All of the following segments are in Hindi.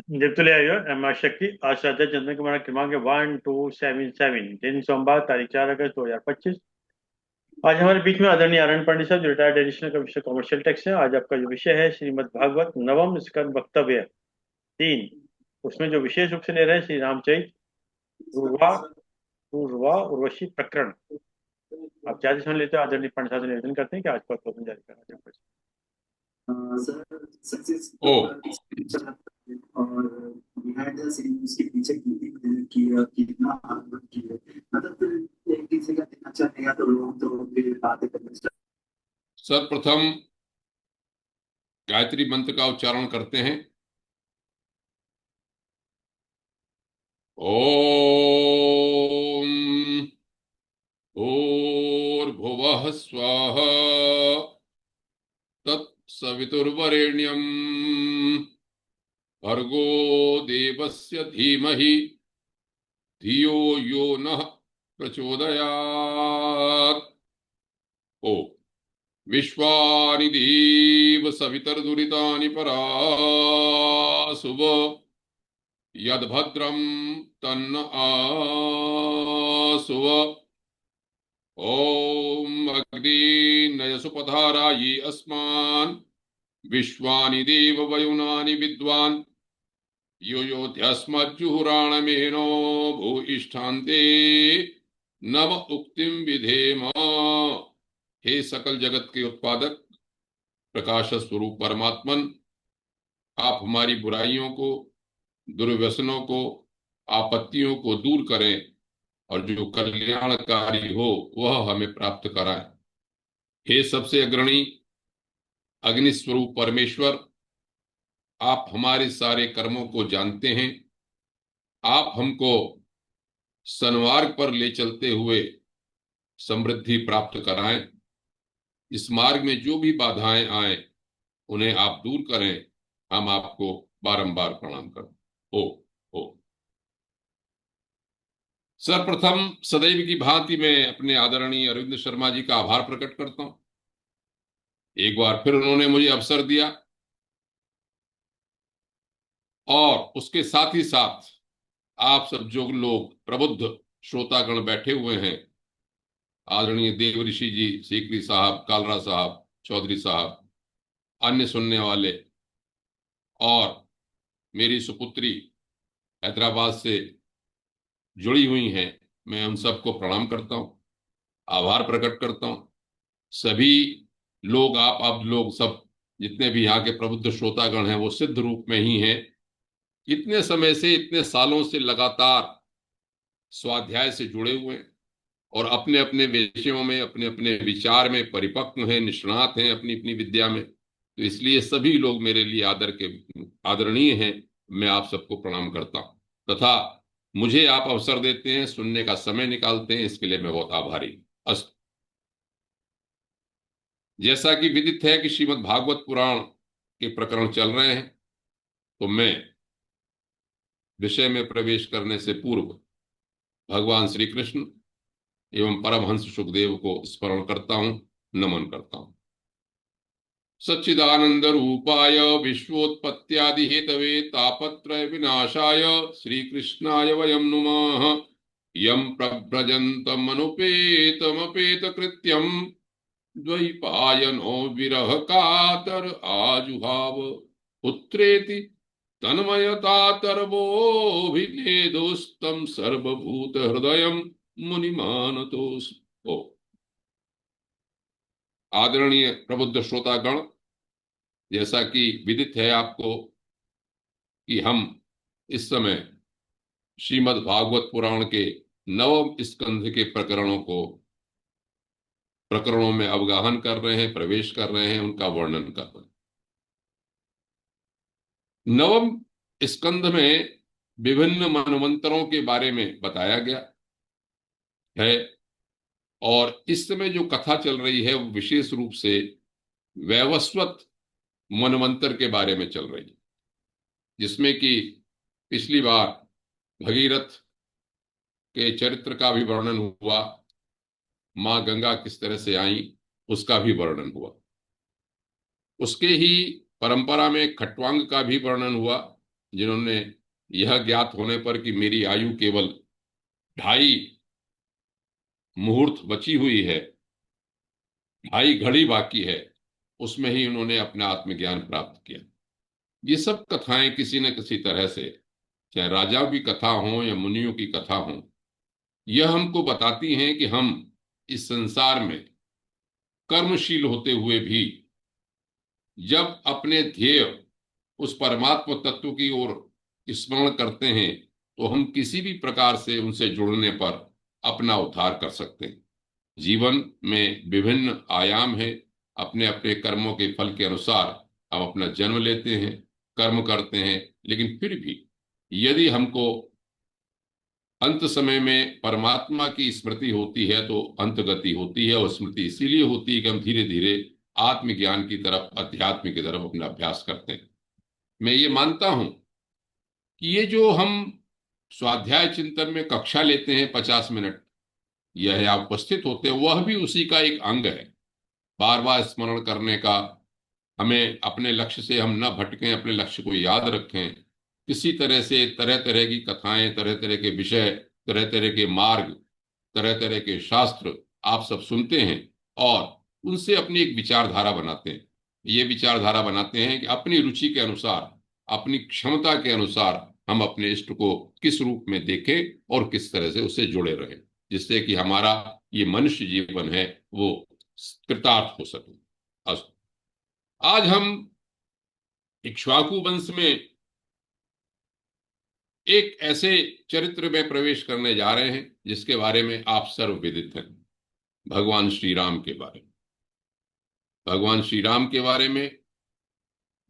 निर्तुल्यायो एम आर शक्ति आज श्रद्धा चंद्रन कुमार क्रमांक 1277 दिन सोमवार तारीख 4 अगस्त 2025। आज हमारे बीच में आदरणीय आनंद पंडित साहब जो retired additional commissioner commercial tax है। आज आपका जो विषय है श्रीमद् भागवत नवम स्कंद वक्तव्य 3। उसमें जो विशेष रूप से ले रहे हैं श्री रामचरित पूर्वा पूर्वा उर्वशी प्रकरण। आप क्या समय लेते हो आदरणीय पंडित साहब से निवेदन करते हैं कि आज का प्रवचन जारी करना चाहिए। सर सक्सेस ओ चला और बिहाइंड द सीन उसके पीछे की कितना हार्डवर्क की है। मतलब एक किसी का देना चाहेगा तो लोग तो फिर बातें करने सर्वप्रथम गायत्री मंत्र का उच्चारण करते हैं। ओम भूर्भुवः स्वः तत्सवितुर्वरेण्यं भर्गो देवस्य धीमहि धियो यो नः प्रचोदयात्। ओ विश्वानि देव सवितर्दुरितानि परासुव यद्भद्रं तन्न आसुव। ओम अग्निर्नयसु पधारायि अस्मान् विश्वानि देव वयुनानि विद्वान् यो योध्यस्मज्जुहुराणमेनो भूयिष्ठान्ते नव उक्तिं विधेम। हे सकल जगत के उत्पादक प्रकाश स्वरूप परमात्मन, आप हमारी बुराइयों को, दुर्व्यसनों को, आपत्तियों को दूर करें और जो कल्याणकारी हो वह हमें प्राप्त कराएं। हे सबसे अग्रणी अग्नि स्वरूप परमेश्वर, आप हमारे सारे कर्मों को जानते हैं। आप हमको सन्मार्ग पर ले चलते हुए समृद्धि प्राप्त कराएं। इस मार्ग में जो भी बाधाएं आए उन्हें आप दूर करें। हम आपको बारंबार प्रणाम करें। ओ ओ सर्वप्रथम सदैव की भांति मैं अपने आदरणीय अरविंद शर्मा जी का आभार प्रकट करता हूं। एक बार फिर उन्होंने मुझे अवसर दिया और उसके साथ ही साथ आप सब जो लोग प्रबुद्ध श्रोतागण बैठे हुए हैं, आदरणीय देव ऋषि जी, सीकरी साहब, कालरा साहब, चौधरी साहब, अन्य सुनने वाले और मेरी सुपुत्री हैदराबाद से जुड़ी हुई हैं, मैं उन सबको प्रणाम करता हूं, आभार प्रकट करता हूं। सभी लोग आप लोग सब जितने भी यहाँ के प्रबुद्ध श्रोतागण हैं वो सिद्ध रूप में ही हैं। इतने समय से, इतने सालों से लगातार स्वाध्याय से जुड़े हुए हैं और अपने अपने विषयों में, अपने अपने विचार में परिपक्व हैं, निष्णात हैं अपनी अपनी विद्या में। तो इसलिए सभी लोग मेरे लिए आदरणीय हैं। मैं आप सबको प्रणाम करता हूं तथा मुझे आप अवसर देते हैं, सुनने का समय निकालते हैं, इसके लिए मैं बहुत आभारी हूं। अस्तु। जैसा कि विदित है कि श्रीमद् भागवत पुराण के प्रकरण चल रहे हैं, तो मैं विषय में प्रवेश करने से पूर्व भगवान श्री कृष्ण एवं परमहंस सुखदेव को स्मरण करता हूं, नमन करता हूं। सच्चिदानंद रूपाय विश्वोत्पत्त्यादि हेतवे तापत्रय विनाशाय श्री कृष्णाय वयं नुमः। यं प्रव्रजन्तमनुपेतमपेत कृत्यं द्वैपायनो विरह कातर आजुहाव पुत्रेति तन्मयतातर्वोऽभिनेदोस्तं सर्वभूत हृदयं मुनिमानतोऽस्मि। आदरणीय प्रबुद्ध श्रोतागण, जैसा कि विदित है आपको कि हम इस समय श्रीमद् भागवत पुराण के नवम स्कंध के प्रकरणों में अवगाहन कर रहे हैं, प्रवेश कर रहे हैं, उनका वर्णन कर रहे हैं। नवम स्कंध में विभिन्न मनवंतरों के बारे में बताया गया है और इस समय जो कथा चल रही है वो विशेष रूप से वैवस्वत मनवंतर के बारे में चल रही है, जिसमें कि पिछली बार भगीरथ के चरित्र का भी वर्णन हुआ, मां गंगा किस तरह से आई उसका भी वर्णन हुआ। उसके ही परंपरा में खट्वांग का भी वर्णन हुआ जिन्होंने यह ज्ञात होने पर कि मेरी आयु केवल 2.5 मुहूर्त बची हुई है, 2.5 घड़ी बाकी है, उसमें ही उन्होंने अपना आत्मज्ञान प्राप्त किया। ये सब कथाएं किसी न किसी तरह से, चाहे राजाओं की कथा हो या मुनियों की कथा हो, यह हमको बताती हैं कि हम इस संसार में कर्मशील होते हुए भी जब अपने ध्येय उस परमात्मा तत्व की ओर स्मरण करते हैं तो हम किसी भी प्रकार से उनसे जुड़ने पर अपना उद्धार कर सकते हैं। जीवन में विभिन्न आयाम है। अपने अपने कर्मों के फल के अनुसार हम अपना जन्म लेते हैं, कर्म करते हैं, लेकिन फिर भी यदि हमको अंत समय में परमात्मा की स्मृति होती है तो अंत गति होती है, और स्मृति इसीलिए होती है कि हम धीरे धीरे आत्मज्ञान की तरफ, अध्यात्म की तरफ अपना अभ्यास करते हैं। मैं ये मानता हूं कि ये जो हम स्वाध्याय चिंतन में कक्षा लेते हैं 50 मिनट, यह यहाँ उपस्थित होते हैं, वह भी उसी का एक अंग है। बार बार स्मरण करने का, हमें अपने लक्ष्य से हम न भटकें, अपने लक्ष्य को याद रखें। किसी तरह से तरह तरह की कथाएं, तरह तरह के विषय, तरह तरह के मार्ग, तरह तरह के शास्त्र आप सब सुनते हैं और उनसे अपनी एक विचारधारा बनाते हैं। ये विचारधारा बनाते हैं कि अपनी रुचि के अनुसार, अपनी क्षमता के अनुसार हम अपने इष्ट को किस रूप में देखें और किस तरह से उससे जुड़े रहें, जिससे कि हमारा ये मनुष्य जीवन है वो कृतार्थ हो सके। अस्तु। आज हम इक्ष्वाकु वंश में एक ऐसे चरित्र में प्रवेश करने जा रहे हैं जिसके बारे में आप सर्व विदित हैं, भगवान श्री राम के बारे में। भगवान श्री राम के बारे में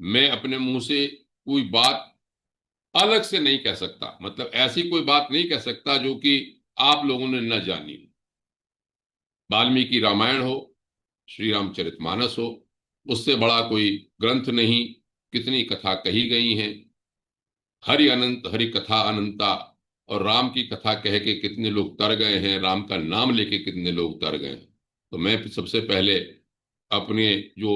मैं अपने मुंह से कोई बात अलग से नहीं कह सकता, मतलब ऐसी कोई बात नहीं कह सकता जो कि आप लोगों ने न जानी हो। वाल्मीकि रामायण हो, श्री रामचरितमानस हो, उससे बड़ा कोई ग्रंथ नहीं। कितनी कथा कही गई हैं, हरि अनंत, हरि कथा अनंता, और राम की कथा कह के कितने लोग तर गए हैं, राम का नाम लेके कितने लोग तर गए हैं। तो मैं सबसे पहले अपने जो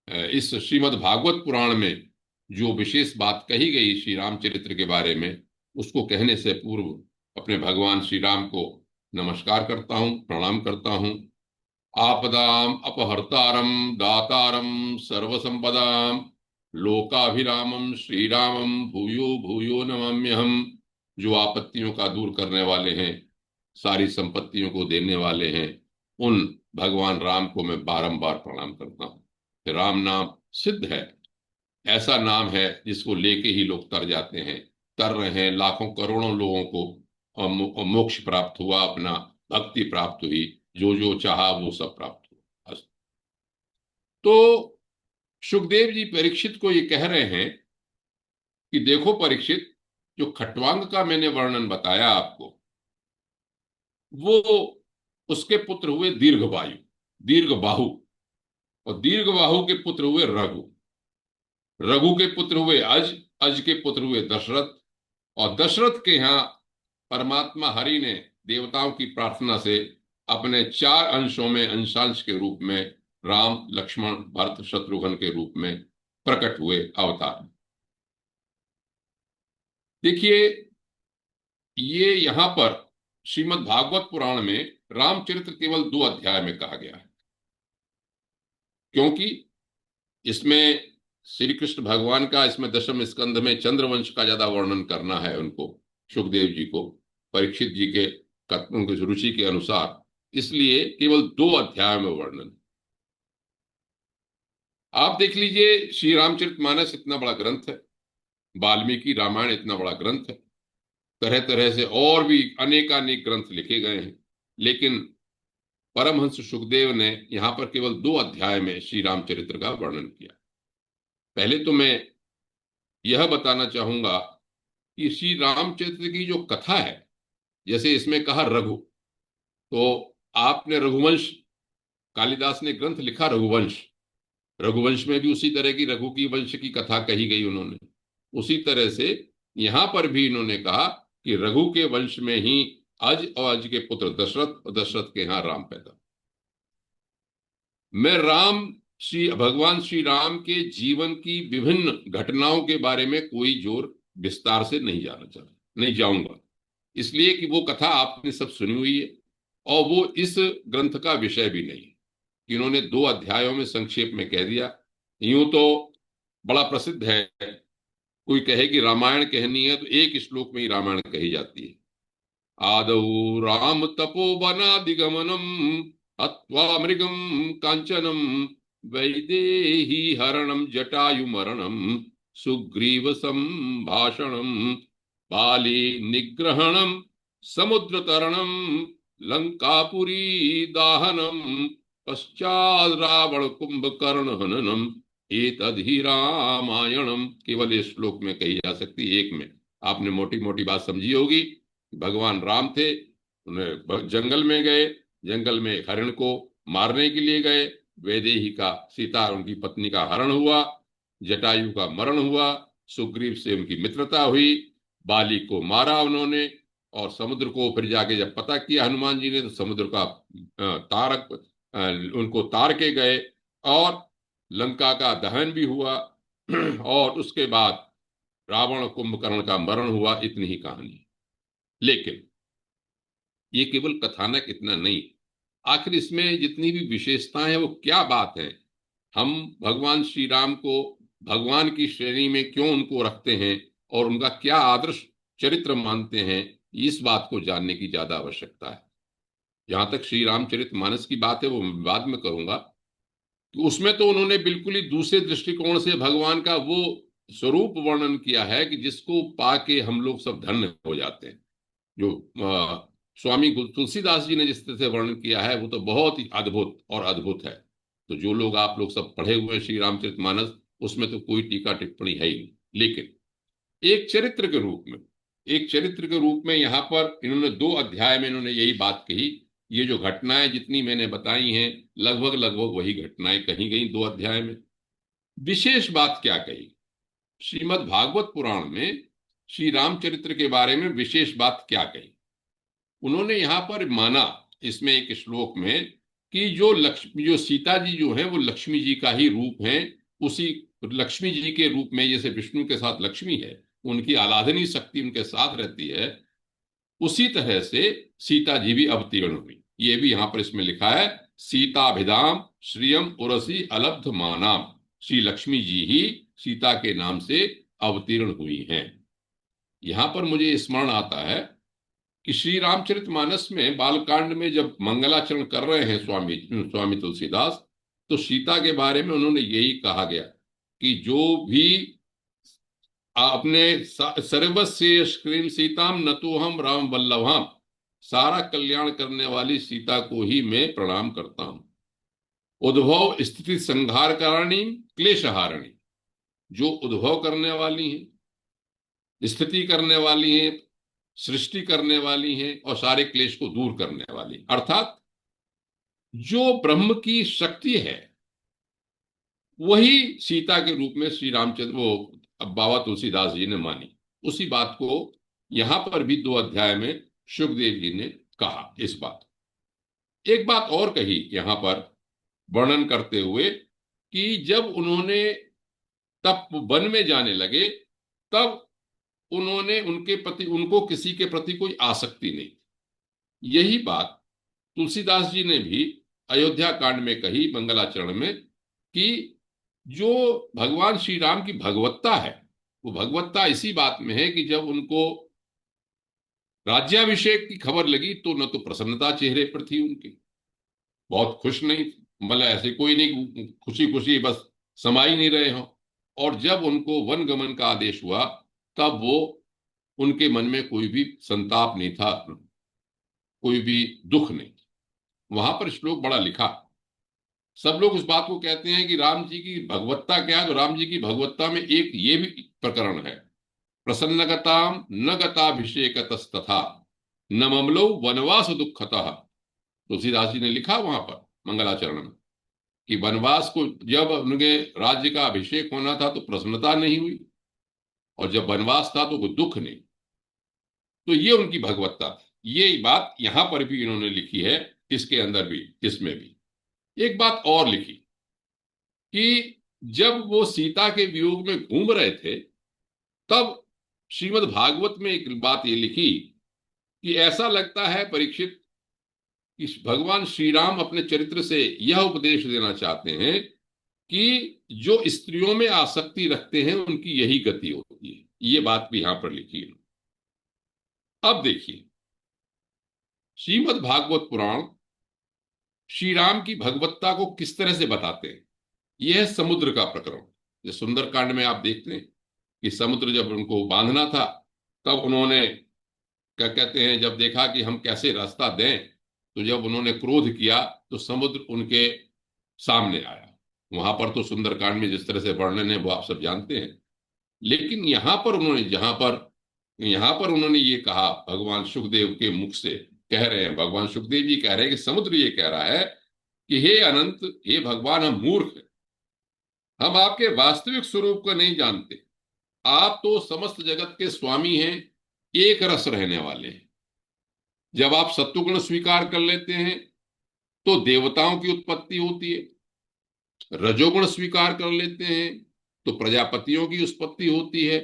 इस श्रीमद् भागवत पुराण में जो विशेष बात कही गई श्री रामचरित्र के बारे में, उसको कहने से पूर्व अपने भगवान श्री राम को नमस्कार करता हूं, प्रणाम करता हूं। आपदाम अपहर्तारम दातारम सर्वसंपदाम लोकाभिरामम श्रीरामम भूयो भूयो नमाम्यहम। जो आपत्तियों का दूर करने वाले हैं, सारी संपत्तियों को देने वाले हैं, उन भगवान राम को मैं बारंबार प्रणाम करता हूँ। राम नाम सिद्ध है, ऐसा नाम है जिसको लेके ही लोग तर जाते हैं, तर रहे हैं। लाखों करोड़ों लोगों को मोक्ष प्राप्त हुआ, अपना भक्ति प्राप्त हुई, जो जो चाहा वो सब प्राप्त हुआ। तो सुखदेव जी परीक्षित को ये कह रहे हैं कि देखो परीक्षित, जो खट्वांग का मैंने वर्णन बताया आपको, वो उसके पुत्र हुए दीर्घवायु, दीर्घबाहु, और दीर्घबाहु के पुत्र हुए रघु, रघु के पुत्र हुए अज, अज के पुत्र हुए दशरथ, और दशरथ के यहाँ परमात्मा हरि ने देवताओं की प्रार्थना से अपने 4 अंशों में अंशांश के रूप में राम, लक्ष्मण, भरत, शत्रुघ्न के रूप में प्रकट हुए अवतार। देखिए, ये यहां पर श्रीमद् भागवत पुराण में रामचरित्र केवल 2 अध्याय में कहा गया है, क्योंकि इसमें श्री कृष्ण भगवान का, इसमें 10वें स्कंध में चंद्रवंश का ज्यादा वर्णन करना है उनको, सुखदेव जी को, परीक्षित जी के उनकी रुचि के अनुसार, इसलिए केवल 2 अध्याय में वर्णन। आप देख लीजिए, श्री रामचरितमानस इतना बड़ा ग्रंथ है, वाल्मीकि रामायण इतना बड़ा ग्रंथ है, तरह तरह से और भी अनेकानेक ग्रंथ लिखे गए हैं, लेकिन परमहंस सुखदेव ने यहां पर केवल 2 अध्याय में श्री रामचरित्र का वर्णन किया। पहले तो मैं यह बताना चाहूंगा कि श्री रामचरित्र की जो कथा है, जैसे इसमें कहा रघु, तो आपने रघुवंश, कालिदास ने ग्रंथ लिखा रघुवंश, रघुवंश में भी उसी तरह की रघु की वंश की कथा कही गई उन्होंने। उसी तरह से यहां पर भी इन्होंने कहा कि रघु के वंश में ही अज, और अज के पुत्र दशरथ, और दशरथ के यहां राम पैदा। मैं राम भगवान श्री राम के जीवन की विभिन्न घटनाओं के बारे में कोई जोर विस्तार से नहीं जाऊंगा, इसलिए कि वो कथा आपने सब सुनी हुई है और वो इस ग्रंथ का विषय भी नहीं है। इन्होंने 2 अध्यायों में संक्षेप में कह दिया। यूं तो बड़ा प्रसिद्ध है, कोई कहे कि रामायण कहनी है तो एक श्लोक में ही रामायण कही जाती है। आदौ राम तपोवनादिगमनम हत्वा मृगम कांचनम वैदेही हरणम जटायु मरणम सुग्रीव संभाषणम बाली निग्रहणम समुद्र तरणम लंकापुरी दाहनम पश्चात रावण कुंभकर्ण हननम एतद्धि रामायणम। केवल इस श्लोक में कही जा सकती, एक में आपने मोटी मोटी बात समझी होगी। भगवान राम थे, उन्हें जंगल में गए, जंगल में हरण को मारने के लिए गए, वैदेही का, सीता उनकी पत्नी का हरण हुआ, जटायु का मरण हुआ, सुग्रीव से उनकी मित्रता हुई, बाली को मारा उन्होंने, और समुद्र को फिर जाके जब पता किया हनुमान जी ने तो समुद्र का तारक उनको तार के गए, और लंका का दहन भी हुआ और उसके बाद रावण कुंभकर्ण का मरण हुआ। इतनी ही कहानी। लेकिन ये केवल कथानक इतना नहीं, आखिर इसमें जितनी भी विशेषताएं हैं वो क्या बात है, हम भगवान श्री राम को भगवान की श्रेणी में क्यों उनको रखते हैं और उनका क्या आदर्श चरित्र मानते हैं, इस बात को जानने की ज्यादा आवश्यकता है। जहां तक श्री रामचरितमानस की बात है वो मैं बाद में करूंगा, तो उसमें तो उन्होंने बिल्कुल ही दूसरे दृष्टिकोण से भगवान का वो स्वरूप वर्णन किया है कि जिसको पाके हम लोग सब धन्य हो जाते हैं। जो स्वामी तुलसीदास जी ने जिस तरह से वर्णन किया है वो तो बहुत ही अद्भुत और अद्भुत है। तो जो लोग आप लोग सब पढ़े हुए हैं श्री रामचरितमानस, उसमें तो कोई टीका टिप्पणी है ही नहीं। लेकिन एक चरित्र के रूप में, यहाँ पर इन्होंने 2 अध्याय में इन्होंने यही बात कही। ये जो घटनाएं जितनी मैंने बताई हैं लगभग लगभग वही घटनाएं कही गई 2 अध्याय में। विशेष बात क्या कही, श्रीमद् भागवत पुराण में श्री रामचरित्र के बारे में विशेष बात क्या कही। उन्होंने यहां पर माना इसमें एक श्लोक में कि जो सीता जी जो है वो लक्ष्मी जी का ही रूप है। उसी लक्ष्मी जी के रूप में, जैसे विष्णु के साथ लक्ष्मी है, उनकी आराधनीय शक्ति उनके साथ रहती है, उसी तरह से सीता जी भी अवतीर्ण हुई। ये भी यहां पर इसमें लिखा है, सीताभिधाम श्रियम उरसी अलब्ध मानाम। श्री लक्ष्मी जी ही सीता के नाम से अवतीर्ण हुई हैं। यहां पर मुझे स्मरण आता है कि श्री रामचरितमानस में बालकांड में जब मंगलाचरण कर रहे हैं स्वामी तुलसीदास, तो सीता के बारे में उन्होंने यही कहा गया कि जो भी अपने सर्वस्य स्क्रीम सीताम न तो हम राम वल्लभाम, सारा कल्याण करने वाली सीता को ही मैं प्रणाम करता हूं। उद्भव स्थिति संहार कारणी क्लेश हारणी, जो उद्भव करने वाली हैं, स्थिति करने वाली हैं, सृष्टि करने वाली हैं और सारे क्लेश को दूर करने वाली, अर्थात जो ब्रह्म की शक्ति है वही सीता के रूप में श्री रामचंद्र बाबा तुलसीदास जी ने मानी। उसी बात को यहां पर भी 2 अध्याय में सुखदेव जी ने कहा। इस बात, एक बात और कही यहां पर वर्णन करते हुए कि जब उन्होंने तब वन में जाने लगे तब उन्होंने उनको किसी के प्रति कोई आसक्ति नहीं। यही बात तुलसीदास जी ने भी अयोध्या कांड में कही मंगलाचरण में कि जो भगवान श्री राम की भगवत्ता है वो भगवत्ता इसी बात में है कि जब उनको राज्याभिषेक की खबर लगी तो न तो प्रसन्नता चेहरे पर थी उनकी, बहुत खुश नहीं, मतलब ऐसे कोई नहीं खुशी खुशी बस समाई नहीं रहे हो, और जब उनको वन गमन का आदेश हुआ तब वो उनके मन में कोई भी संताप नहीं था, कोई भी दुख नहीं। वहां पर श्लोक बड़ा लिखा, सब लोग उस बात को कहते हैं कि राम जी की भगवत्ता क्या है, तो राम जी की भगवत्ता में एक ये भी प्रकरण है, प्रसन्नगताम न गताभिषेकतस्तथा न ममलो वनवास दुखतः। तुलसीदास जी ने लिखा वहां पर मंगलाचरण में कि वनवास को जब उनके राज्य का अभिषेक होना था तो प्रसन्नता नहीं हुई, और जब वनवास था तो कोई दुख नहीं। तो ये उनकी भगवत्ता थी। ये बात यहां पर भी इन्होंने लिखी है, इसके अंदर भी, इसमें भी। एक बात और लिखी कि जब वो सीता के वियोग में घूम रहे थे, तब श्रीमद् भागवत में एक बात ये लिखी कि ऐसा लगता है परीक्षित कि भगवान श्री राम अपने चरित्र से यह उपदेश देना चाहते हैं कि जो स्त्रियों में आसक्ति रखते हैं उनकी यही गति होती है। ये बात भी यहां पर लिखी है। अब देखिए, श्रीमद् भागवत पुराण श्री राम की भगवत्ता को किस तरह से बताते हैं। यह है समुद्र का प्रकरण। जो सुंदरकांड में आप देखते हैं कि समुद्र जब उनको बांधना था, तब उन्होंने क्या कहते हैं, जब देखा कि हम कैसे रास्ता दें, तो जब उन्होंने क्रोध किया तो समुद्र उनके सामने आया। वहां पर तो सुंदरकांड में जिस तरह से वर्णन है वो आप सब जानते हैं। लेकिन यहां पर उन्होंने ये कहा, भगवान सुखदेव के मुख से कह रहे हैं, भगवान सुखदेव जी कह रहे हैं कि समुद्र ये कह रहा है कि हे अनंत, हे भगवान, हम मूर्ख हैं, हम आपके वास्तविक स्वरूप को नहीं जानते। आप तो समस्त जगत के स्वामी हैं, एक रस रहने वाले हैं। जब आप सत्वगुण स्वीकार कर लेते हैं तो देवताओं की उत्पत्ति होती है, रजोगुण स्वीकार कर लेते हैं तो प्रजापतियों की उत्पत्ति होती है,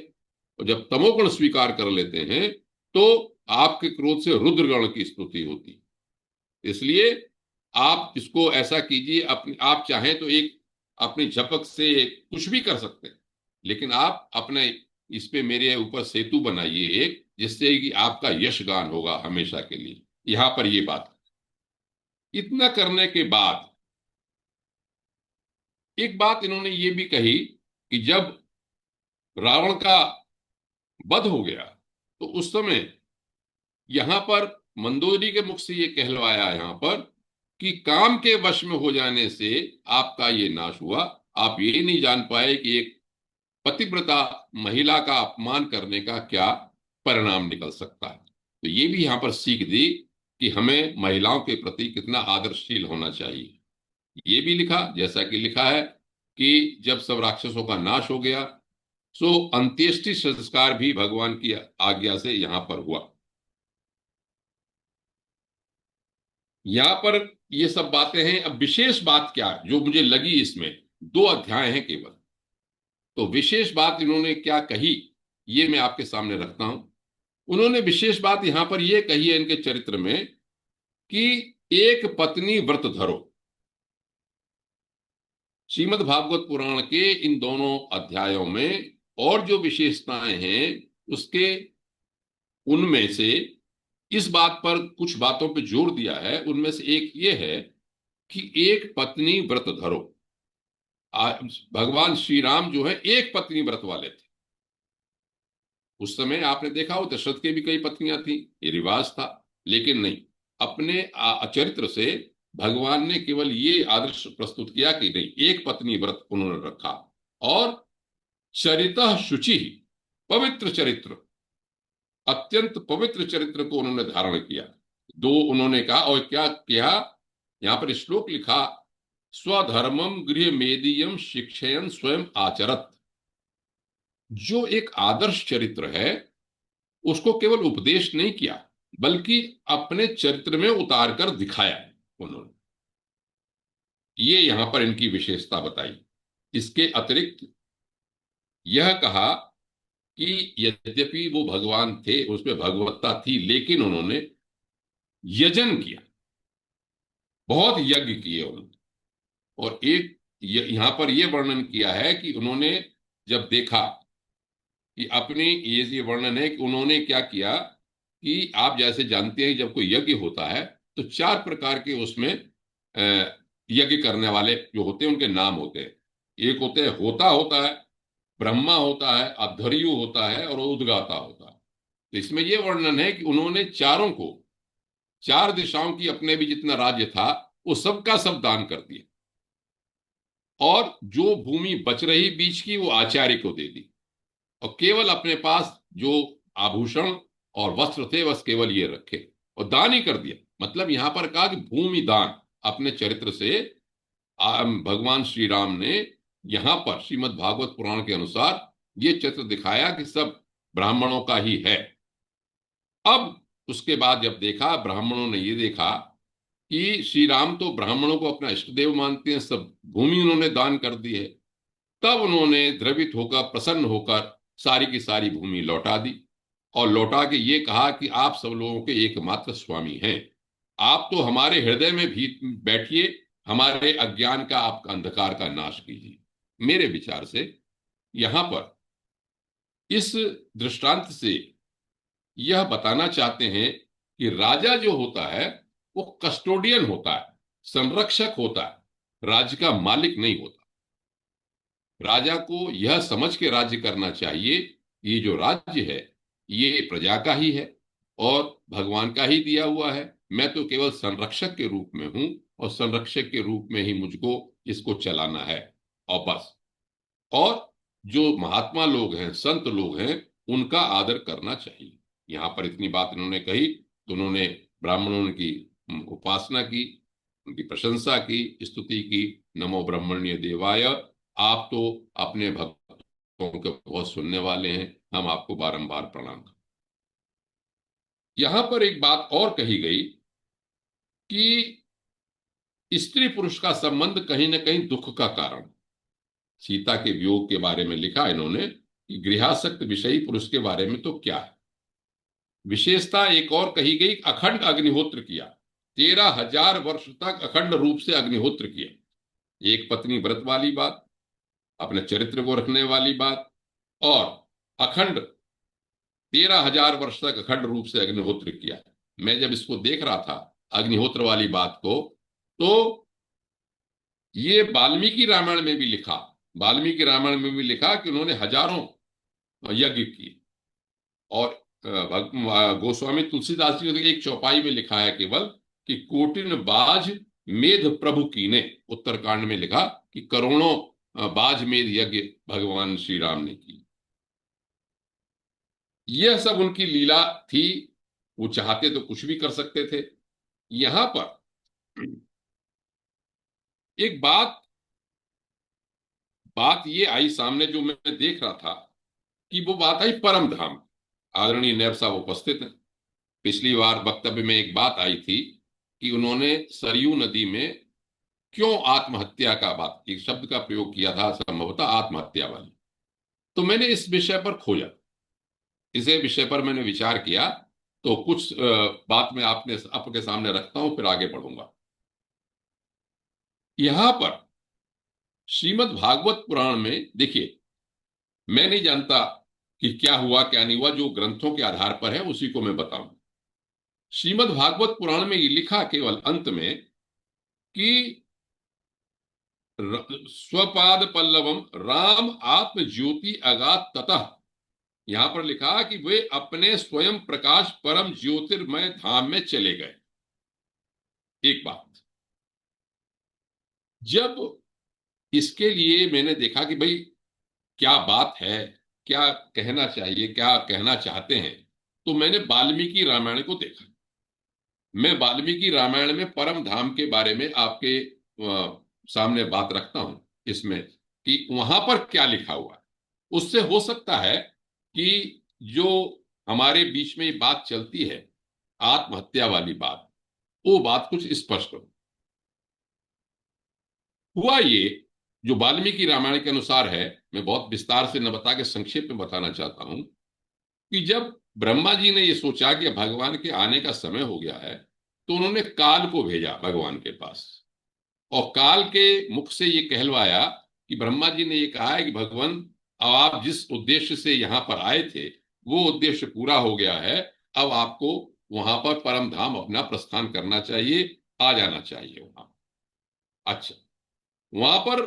और जब तमोगुण स्वीकार कर लेते हैं तो आपके क्रोध से रुद्रगण की स्तुति होती है। इसलिए आप इसको ऐसा कीजिए, अपनी आप चाहें तो एक अपनी झपक से कुछ भी कर सकते हैं, लेकिन आप अपने इस पे मेरे ऊपर सेतु बनाइए एक, जिससे कि आपका यश गान होगा हमेशा के लिए। यहां पर ये बात, इतना करने के बाद एक बात इन्होंने ये भी कही कि जब रावण का वध हो गया तो उस समय यहां पर मंदोदरी के मुख से ये कहलवाया यहां पर कि काम के वश में हो जाने से आपका ये नाश हुआ। आप ये नहीं जान पाए कि एक पतिव्रता महिला का अपमान करने का क्या परिणाम निकल सकता है। तो ये भी यहां पर सीख दी कि हमें महिलाओं के प्रति कितना आदर्शशील होना चाहिए। ये भी लिखा, जैसा कि लिखा है कि जब सब राक्षसों का नाश हो गया सो अंत्येष्टि संस्कार भी भगवान की आज्ञा से यहां पर हुआ। यहां पर ये सब बातें हैं। अब विशेष बात क्या जो मुझे लगी, इसमें 2 अध्याय हैं केवल, तो विशेष बात इन्होंने क्या कही ये मैं आपके सामने रखता हूं। उन्होंने विशेष बात यहां पर यह कही है इनके चरित्र में कि एक पत्नी व्रत धरो। श्रीमद् भागवत पुराण के इन दोनों अध्यायों में और जो विशेषताएं हैं उसके उनमें से इस बात पर कुछ बातों पर जोर दिया है। उनमें से एक ये है कि एक पत्नी व्रत धरो। भगवान श्री राम जो है एक पत्नी व्रत वाले थे। उस समय आपने देखा हो दशरथ के भी कई पत्नियां थी, ये रिवाज था, लेकिन नहीं, अपने चरित्र से भगवान ने केवल ये आदर्श प्रस्तुत किया कि नहीं, एक पत्नी व्रत उन्होंने रखा। और चरितः शुचि, पवित्र चरित्र, अत्यंत पवित्र चरित्र को उन्होंने धारण किया। 2 उन्होंने कहा, और क्या किया, यहां पर श्लोक लिखा, स्वधर्मम गृह मेदियम शिक्षयन स्वयं आचरत। जो एक आदर्श चरित्र है उसको केवल उपदेश नहीं किया बल्कि अपने चरित्र में उतार कर दिखाया उन्होंने। ये यहां पर इनकी विशेषता बताई। इसके अतिरिक्त यह कहा कि यद्यपि वो भगवान थे, उसमें भगवत्ता थी, लेकिन उन्होंने यजन किया, बहुत यज्ञ किए उन्होंने। और एक यहां पर यह वर्णन किया है कि उन्होंने जब देखा कि अपने ये वर्णन है कि उन्होंने क्या किया कि आप जैसे जानते हैं जब कोई यज्ञ होता है तो 4 प्रकार के उसमें यज्ञ करने वाले जो होते हैं उनके नाम होते हैं। एक होते हैं होता है, ब्रह्मा होता है, अध्वर्यु होता है और उद्गाता होता है। तो इसमें यह वर्णन है कि उन्होंने चारों को, 4 दिशाओं की अपने भी जितना राज्य था वो सबका सब दान कर दिया, और जो भूमि बच रही बीच की वो आचार्य को दे दी, और केवल अपने पास जो आभूषण और वस्त्र थे बस केवल ये रखे और दान ही कर दिया। मतलब यहां पर कहा कि भूमि दान अपने चरित्र से भगवान श्री राम ने यहां पर श्रीमद् भागवत पुराण के अनुसार ये चित्र दिखाया कि सब ब्राह्मणों का ही है। अब उसके बाद जब देखा, ब्राह्मणों ने ये देखा कि श्री राम तो ब्राह्मणों को अपना इष्ट देव मानते हैं, सब भूमि उन्होंने दान कर दी है। तब उन्होंने द्रवित होकर, प्रसन्न होकर सारी की सारी भूमि लौटा दी और लौटा के ये कहा कि आप सब लोगों के एकमात्र स्वामी हैं, आप तो हमारे हृदय में भी बैठिए, हमारे अज्ञान का, आपका अंधकार का नाश कीजिए। मेरे विचार से यहां पर इस दृष्टांत से यह बताना चाहते हैं कि राजा जो होता है वो कस्टोडियन होता है, संरक्षक होता है, राज्य का मालिक नहीं होता। राजा को यह समझ के राज्य करना चाहिए, ये जो राज्य है ये प्रजा का ही है और भगवान का ही दिया हुआ है, मैं तो केवल संरक्षक के रूप में हूं और संरक्षक के रूप में ही मुझको इसको चलाना है और बस। और जो महात्मा लोग हैं, संत लोग हैं, उनका आदर करना चाहिए। यहां पर इतनी बात इन्होंने कही तो उन्होंने ब्राह्मणों की उपासना की, उनकी प्रशंसा की, स्तुति की। नमो ब्रह्मण्य देवाय, आप तो अपने भक्तों के बहुत सुनने वाले हैं, हम आपको बारंबार प्रणाम करते। यहां पर एक बात और कही गई कि स्त्री पुरुष का संबंध कहीं ना कहीं दुख का कारण। सीता के वियोग के बारे में लिखा इन्होंने कि गृहासक्त विषयी पुरुष के बारे में तो क्या है। विशेषता एक और कही गई, अखंड अग्निहोत्र किया, 13,000 वर्ष तक अखंड रूप से अग्निहोत्र किया। एक पत्नी व्रत वाली बात, अपने चरित्र को रखने वाली बात, और अखंड 13,000 वर्ष तक अखंड रूप से अग्निहोत्र किया। मैं जब इसको देख रहा था अग्निहोत्र वाली बात को, तो ये वाल्मीकि रामायण में भी लिखा, वाल्मीकि रामायण में भी लिखा कि उन्होंने हजारों यज्ञ किए। और गोस्वामी तुलसीदास जी ने एक चौपाई में लिखा है केवल कि कोटिन बाज मेध प्रभु कीने, उत्तरकांड में लिखा कि करोड़ों बाज मेध यज्ञ भगवान श्री राम ने की। यह सब उनकी लीला थी, वो चाहते तो कुछ भी कर सकते थे। यहां पर एक बात ये आई सामने, जो मैं देख रहा था कि वो बात आई परम धाम। आदरणीय नैब साहब उपस्थित हैं। पिछली बार वक्तव्य में एक बात आई थी कि उन्होंने सरयू नदी में क्यों आत्महत्या का बात, एक शब्द का प्रयोग किया था, संभवतः आत्महत्या वाली। तो मैंने इस विषय पर खोजा, इसे विषय पर मैंने विचार किया, तो कुछ बात मैं आपके सामने रखता हूं, फिर आगे बढ़ूंगा। यहां पर श्रीमद् भागवत पुराण में देखिए, मैं नहीं जानता कि क्या हुआ क्या नहीं हुआ, जो ग्रंथों के आधार पर है उसी को मैं बताऊं। श्रीमद् भागवत पुराण में ये लिखा केवल अंत में कि स्वपाद पल्लवम राम आत्म ज्योति अगात ततः, यहां पर लिखा कि वे अपने स्वयं प्रकाश परम ज्योतिर्मय धाम में चले गए। एक बात, जब इसके लिए मैंने देखा कि भाई क्या बात है, क्या कहना चाहिए, क्या कहना चाहते हैं, तो मैंने वाल्मीकि रामायण को देखा। मैं वाल्मीकि रामायण में परम धाम के बारे में आपके सामने बात रखता हूं इसमें कि वहां पर क्या लिखा हुआ है। उससे हो सकता है कि जो हमारे बीच में ये बात चलती है आत्महत्या वाली बात, वो बात कुछ स्पष्ट हो। हुआ ये जो वाल्मीकि रामायण के अनुसार है, मैं बहुत विस्तार से न बता के संक्षेप में बताना चाहता हूं कि जब ब्रह्मा जी ने ये सोचा कि भगवान के आने का समय हो गया है, तो उन्होंने काल को भेजा भगवान के पास, और काल के मुख से ये कहलवाया कि ब्रह्मा जी ने ये कहा है कि भगवान, अब आप जिस उद्देश्य से यहां पर आए थे वो उद्देश्य पूरा हो गया है, अब आपको वहां पर परम धाम अपना प्रस्थान करना चाहिए, आ जाना चाहिए वहां। अच्छा, वहां पर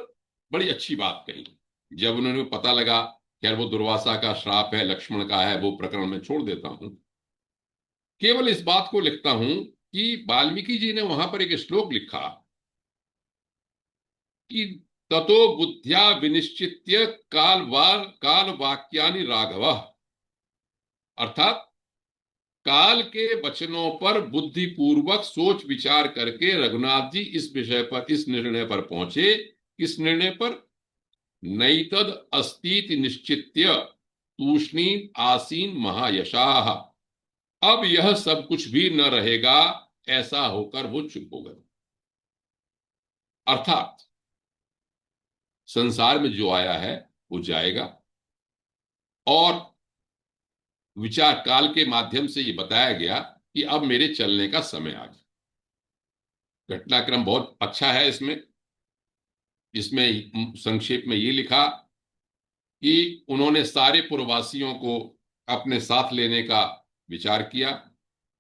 बड़ी अच्छी बात कही। जब उन्होंने पता लगा, खैर वो दुर्वासा का श्राप है, लक्ष्मण का है, वो प्रकरण में छोड़ देता हूं, केवल इस बात को लिखता हूं कि वाल्मीकि जी ने वहां पर एक श्लोक लिखा कि ततो बुद्ध्या विनिश्चित्य काल वाक्यानि राघव, अर्थात काल के वचनों पर बुद्धिपूर्वक सोच विचार करके रघुनाथ जी इस विषय पर, इस निर्णय पर पहुंचे। किस निर्णय पर? नैतद अस्तीति निश्चित्य तूष्णीम आसीन महायशाह, अब यह सब कुछ भी न रहेगा, ऐसा होकर वो चुप हो गए। अर्थात संसार में जो आया है वो जाएगा, और विचार काल के माध्यम से ये बताया गया कि अब मेरे चलने का समय आ गया। घटनाक्रम बहुत अच्छा है इसमें। इसमें संक्षेप में ये लिखा कि उन्होंने सारे पूर्ववासियों को अपने साथ लेने का विचार किया,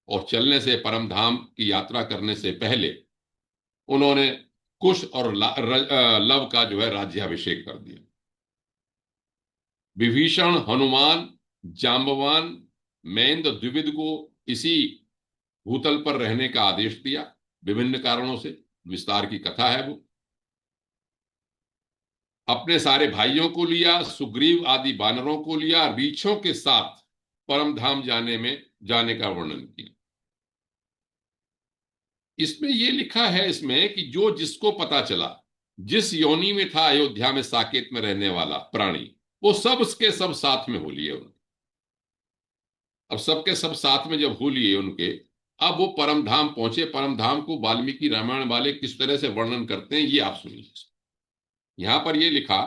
और चलने से परम धाम की यात्रा करने से पहले उन्होंने कुश और लव का जो है राज्याभिषेक कर दिया। विभीषण, हनुमान, जांबवान, मैंद द्विविद को इसी भूतल पर रहने का आदेश दिया, विभिन्न कारणों से, विस्तार की कथा है वो। अपने सारे भाइयों को लिया, सुग्रीव आदि बानरों को लिया, रीछों के साथ परम धाम जाने का वर्णन किया। इसमें यह लिखा है इसमें कि जो जिसको पता चला, जिस योनि में था अयोध्या में साकेत में रहने वाला प्राणी, वो सब उसके सब साथ में हो लिए उनके। अब सबके सब साथ में जब हो लिए उनके, अब वो परम धाम पहुंचे। परम धाम को वाल्मीकि रामायण वाले किस तरह से वर्णन करते हैं ये आप सुनिए। यहां पर ये लिखा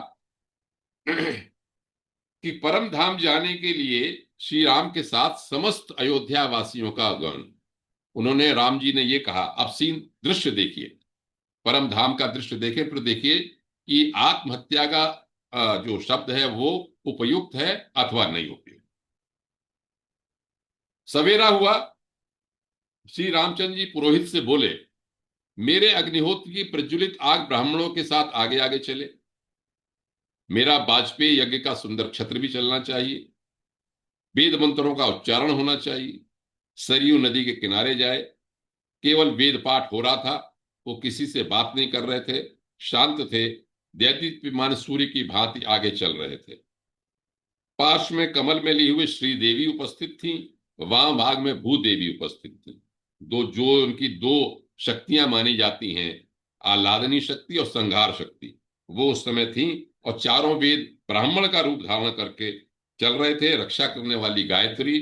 कि परम धाम जाने के लिए श्री राम के साथ समस्त अयोध्या वासियों का गण। उन्होंने, राम जी ने ये कहा, अब सीन दृश्य देखिए, परम धाम का दृश्य देखें, फिर देखिए कि आत्महत्या का जो शब्द है वो उपयुक्त है अथवा नहीं उपयुक्त। सवेरा हुआ, श्री रामचंद्र जी पुरोहित से बोले, मेरे अग्निहोत्र की प्रज्वलित आग ब्राह्मणों के साथ आगे आगे चले। मेरा वाजपेयी यज्ञ का सुंदर छत्र भी चलना चाहिए। वेद मंत्रों का उच्चारण होना चाहिए। सरयू नदी के किनारे जाए। केवल वेद पाठ हो रहा था, वो किसी से बात नहीं कर रहे थे, शांत थे, दैदीप्यमान सूर्य की भांति आगे चल रहे थे। पार्श्व में कमल में ली हुई श्री देवी उपस्थित थी, वाम भाग में भूदेवी उपस्थित थी। जो उनकी दो शक्तियां मानी जाती हैं, आह्लादनी शक्ति और संहार शक्ति, वो उस समय थी। और चारों वेद ब्राह्मण का रूप धारण करके चल रहे थे। रक्षा करने वाली गायत्री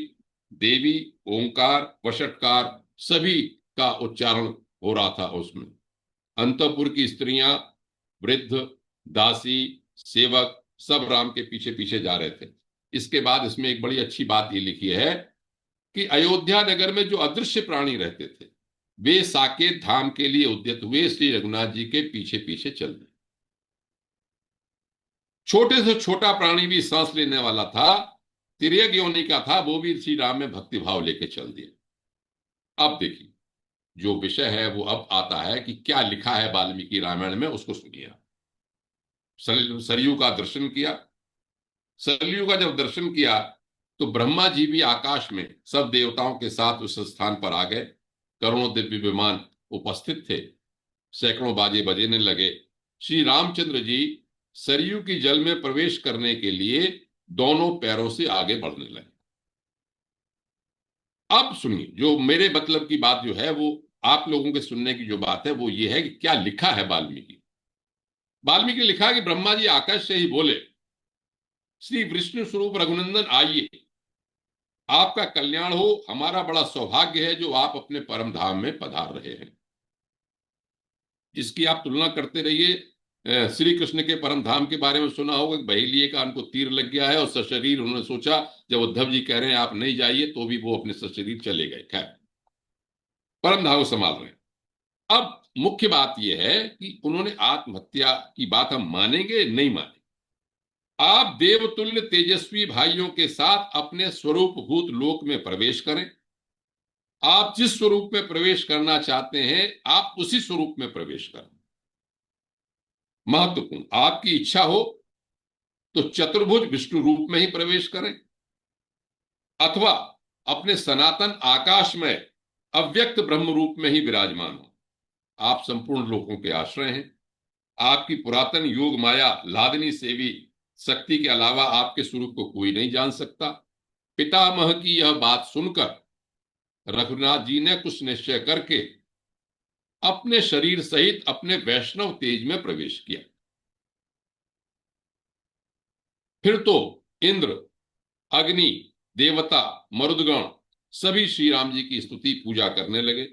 देवी, ओंकार, वषटकार, सभी का उच्चारण हो रहा था उसमें। अंतपुर की स्त्रियां, वृद्ध, दासी, सेवक सब राम के पीछे पीछे जा रहे थे। इसके बाद इसमें एक बड़ी अच्छी बात ये लिखी है कि अयोध्या नगर में जो अदृश्य प्राणी रहते थे, वे साकेत धाम के लिए उद्यत हुए, श्री रघुनाथ जी के पीछे पीछे चल दिए। छोटे से छोटा प्राणी भी सांस लेने वाला था, तिर्यक योनि का था, वो भी श्री राम में भक्ति भाव लेके चल दिया। अब देखिए जो विषय है वो अब आता है कि क्या लिखा है वाल्मीकि रामायण में, उसको सुनिए। सरयू का दर्शन किया। सरयू का जब दर्शन किया तो ब्रह्मा जी भी आकाश में सब देवताओं के साथ उस स्थान पर आ गए। करोड़ों दिव्य विमान उपस्थित थे। सैकड़ों बाजे बजेने लगे। श्री रामचंद्र जी सरयू की जल में प्रवेश करने के लिए दोनों पैरों से आगे बढ़ने लगे। अब सुनिए, जो मेरे मतलब की बात जो है, वो आप लोगों के सुनने की जो बात है वो ये है कि क्या लिखा है वाल्मीकि लिखा कि ब्रह्मा जी आकाश से ही बोले, श्री विष्णु स्वरूप रघुनंदन आइए, आपका कल्याण हो। हमारा बड़ा सौभाग्य है जो आप अपने परम धाम में पधार रहे हैं। इसकी आप तुलना करते रहिए। श्री कृष्ण के परम धाम के बारे में सुना होगा, बहेलिए का उनको तीर लग गया है और सशरीर उन्होंने सोचा, जब उद्धव जी कह रहे हैं आप नहीं जाइए, तो भी वो अपने सशरीर चले गए। खैर, परम धाम संभाल रहे हैं। अब मुख्य बात यह है कि उन्होंने आत्महत्या की बात हम मानेंगे नहीं मानेंगे। आप देवतुल्य तेजस्वी भाइयों के साथ अपने स्वरूप भूत लोक में प्रवेश करें। आप जिस स्वरूप में प्रवेश करना चाहते हैं, आप उसी स्वरूप में प्रवेश करें। महत्वपूर्ण, आपकी इच्छा हो तो चतुर्भुज विष्णु रूप में ही प्रवेश करें, अथवा अपने सनातन आकाश में अव्यक्त ब्रह्म रूप में ही विराजमान हो। आप संपूर्ण लोकों के आश्रय हैं। आपकी पुरातन योग माया लादनी सेवी शक्ति के अलावा आपके स्वरूप को कोई नहीं जान सकता। पितामह की यह बात सुनकर रघुनाथ जी ने कुछ निश्चय करके अपने शरीर सहित अपने वैष्णव तेज में प्रवेश किया। फिर तो इंद्र, अग्नि, देवता, मरुदगण सभी श्री राम जी की स्तुति पूजा करने लगे।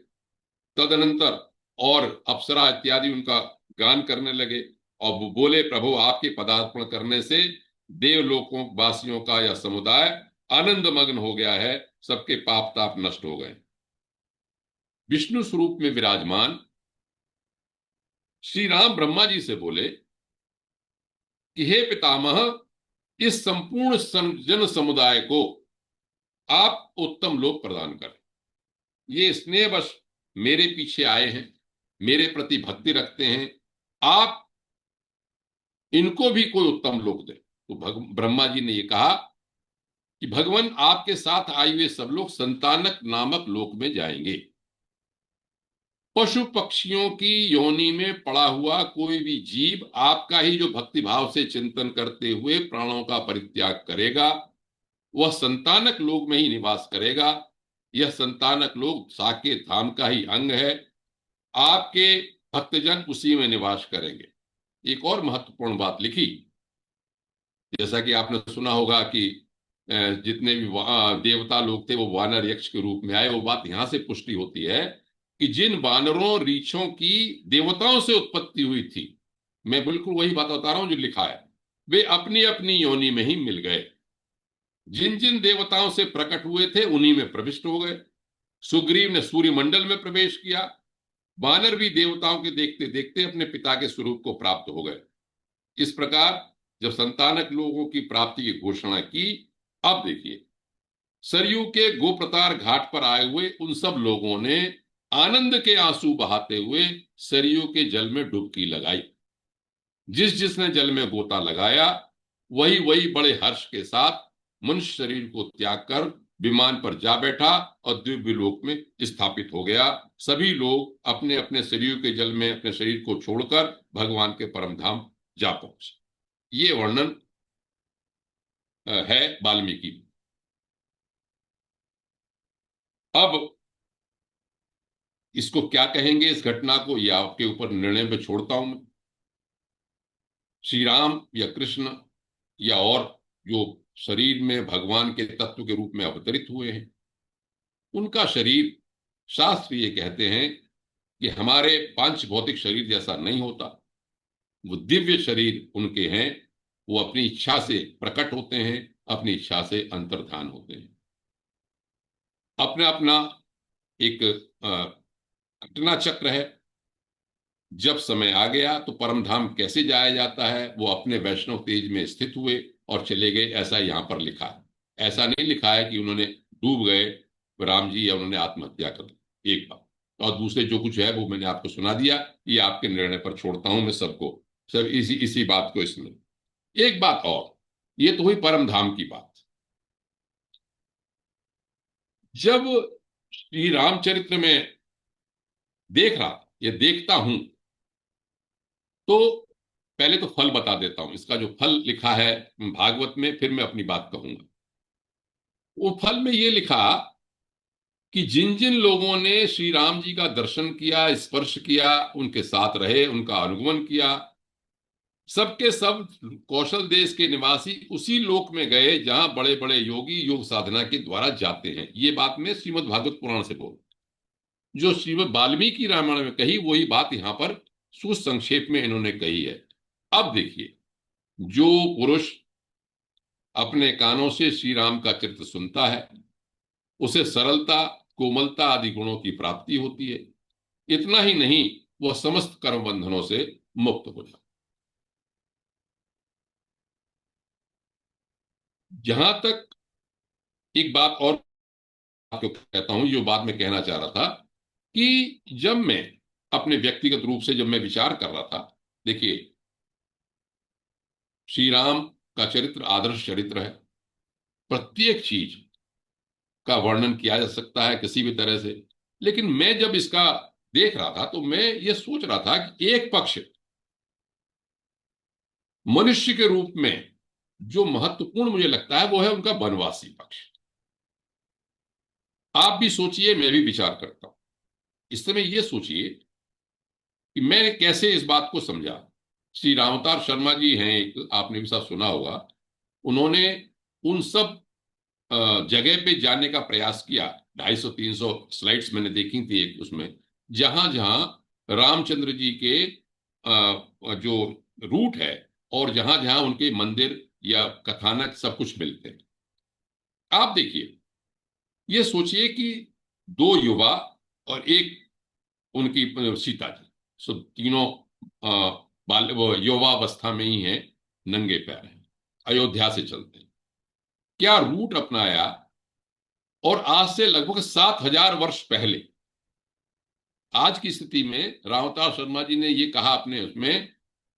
तदनंतर और अप्सरा इत्यादि उनका गान करने लगे और वो बोले, प्रभु आपके पदार्पण करने से देवलोकों वासियों का यह समुदाय आनंद मग्न हो गया है, सबके पाप ताप नष्ट हो गए। विष्णु स्वरूप में विराजमान श्री राम ब्रह्मा जी से बोले कि हे पितामह, इस संपूर्ण जन समुदाय को आप उत्तम लोक प्रदान करें। ये स्नेहवश मेरे पीछे आए हैं, मेरे प्रति भक्ति रखते हैं, आप इनको भी कोई उत्तम लोक दें। तो ब्रह्मा जी ने ये कहा कि भगवान आपके साथ आए हुए सब लोग संतानक नामक लोक में जाएंगे। पशु पक्षियों की योनि में पड़ा हुआ कोई भी जीव आपका ही जो भक्ति भाव से चिंतन करते हुए प्राणों का परित्याग करेगा, वह संतानक लोक में ही निवास करेगा। यह संतानक लोक साकेत धाम का ही अंग है, आपके भक्तजन उसी में निवास करेंगे। एक और महत्वपूर्ण बात लिखी, जैसा कि आपने सुना होगा कि जितने भी देवता लोग थे वो वानर यक्ष के रूप में आए। वो बात यहां से पुष्टि होती है कि जिन वानरों रीछों की देवताओं से उत्पत्ति हुई थी, मैं बिल्कुल वही बात बता रहा हूं जो लिखा है, वे अपनी अपनी योनि में ही मिल गए। जिन जिन देवताओं से प्रकट हुए थे उन्हीं में प्रविष्ट हो गए। सुग्रीव ने सूर्य मंडल में प्रवेश किया, वानर भी देवताओं के देखते देखते अपने पिता के स्वरूप को प्राप्त हो गए। इस प्रकार जब संतानक लोगों की प्राप्ति की घोषणा की, अब देखिए सरयू के गोप्रतार घाट पर आए हुए उन सब लोगों ने आनंद के आंसू बहाते हुए सरयू के जल में डुबकी लगाई। जिस जिसने जल में गोता लगाया वही वही बड़े हर्ष के साथ मनुष्य शरीर को त्याग कर विमान पर जा बैठा और दिव्य लोक में स्थापित हो गया। सभी लोग अपने अपने शरीर के जल में अपने शरीर को छोड़कर भगवान के परम धाम जा पहुंचे। ये वर्णन है वाल्मीकि। अब इसको क्या कहेंगे, इस घटना को, या आपके ऊपर निर्णय में छोड़ता हूं मैं। श्री राम या कृष्ण या और जो शरीर में भगवान के तत्व के रूप में अवतरित हुए हैं, उनका शरीर, शास्त्र ये कहते हैं कि हमारे पांच भौतिक शरीर जैसा नहीं होता। वो दिव्य शरीर उनके हैं, वो अपनी इच्छा से प्रकट होते हैं, अपनी इच्छा से अंतर्धान होते हैं। अपना अपना एक घटना चक्र है। जब समय आ गया तो परम धाम कैसे जाया जाता है, वो अपने वैष्णव तेज में स्थित हुए और चले गए, ऐसा यहां पर लिखा है। ऐसा नहीं लिखा है कि उन्होंने डूब गए राम जी या उन्होंने आत्महत्या कर दी। एक बात, और दूसरे जो कुछ है वो मैंने आपको सुना दिया, ये आपके निर्णय पर छोड़ता हूं मैं सबको, सब इसी बात को इसमें। एक बात और, ये तो हुई परम धाम की बात। जब श्री रामचरित्र में देख रहा, ये देखता हूं, तो पहले तो फल बता देता हूं। इसका जो फल लिखा है भागवत में, फिर मैं अपनी बात कहूंगा। वो फल में ये लिखा कि जिन जिन लोगों ने श्री राम जी का दर्शन किया, स्पर्श किया, उनके साथ रहे, उनका अनुगमन किया, सबके सब कौशल देश के निवासी उसी लोक में गए जहां बड़े बड़े योगी योग साधना के द्वारा जाते हैं। ये बात मैं श्रीमद् भागवत पुराण से बोल, जो श्रीमद् वाल्मीकि रामायण में कही वही बात यहां पर सुसंक्षेप में इन्होंने कही है। अब देखिए, जो पुरुष अपने कानों से श्री राम का चरित्र सुनता है, उसे सरलता, कोमलता आदि गुणों की प्राप्ति होती है। इतना ही नहीं, वह समस्त कर्म बंधनों से मुक्त हो जाता। जहां तक एक बात और आपको कहता हूं, जो बात मैं कहना चाह रहा था, कि जब मैं अपने व्यक्तिगत रूप से जब मैं विचार कर रहा था, देखिए श्री राम का चरित्र आदर्श चरित्र है। प्रत्येक चीज का वर्णन किया जा सकता है किसी भी तरह से, लेकिन मैं जब इसका देख रहा था तो मैं ये सोच रहा था कि एक पक्ष मनुष्य के रूप में जो महत्वपूर्ण मुझे लगता है वो है उनका वनवासी पक्ष। आप भी सोचिए, मैं भी विचार करता हूं। इस समय ये सोचिए कि मैं कैसे इस बात को समझा। श्री रामअवतार शर्मा जी हैं, एक आपने भी सब सुना होगा, उन्होंने उन सब जगह पे जाने का प्रयास किया। 250-300 स्लाइड्स मैंने देखी थी एक उसमें, जहां जहां रामचंद्र जी के जो रूट है और जहां जहां उनके मंदिर या कथानक सब कुछ मिलते हैं। आप देखिए, ये सोचिए कि दो युवा और एक उनकी सीता जी, सो तीनों बाल वो युवावस्था में ही हैं, नंगे पैर हैं, अयोध्या से चलते हैं। क्या रूट अपनाया, और आज से लगभग 7,000 वर्ष पहले। आज की स्थिति में रावतार शर्मा जी ने ये कहा अपने उसमें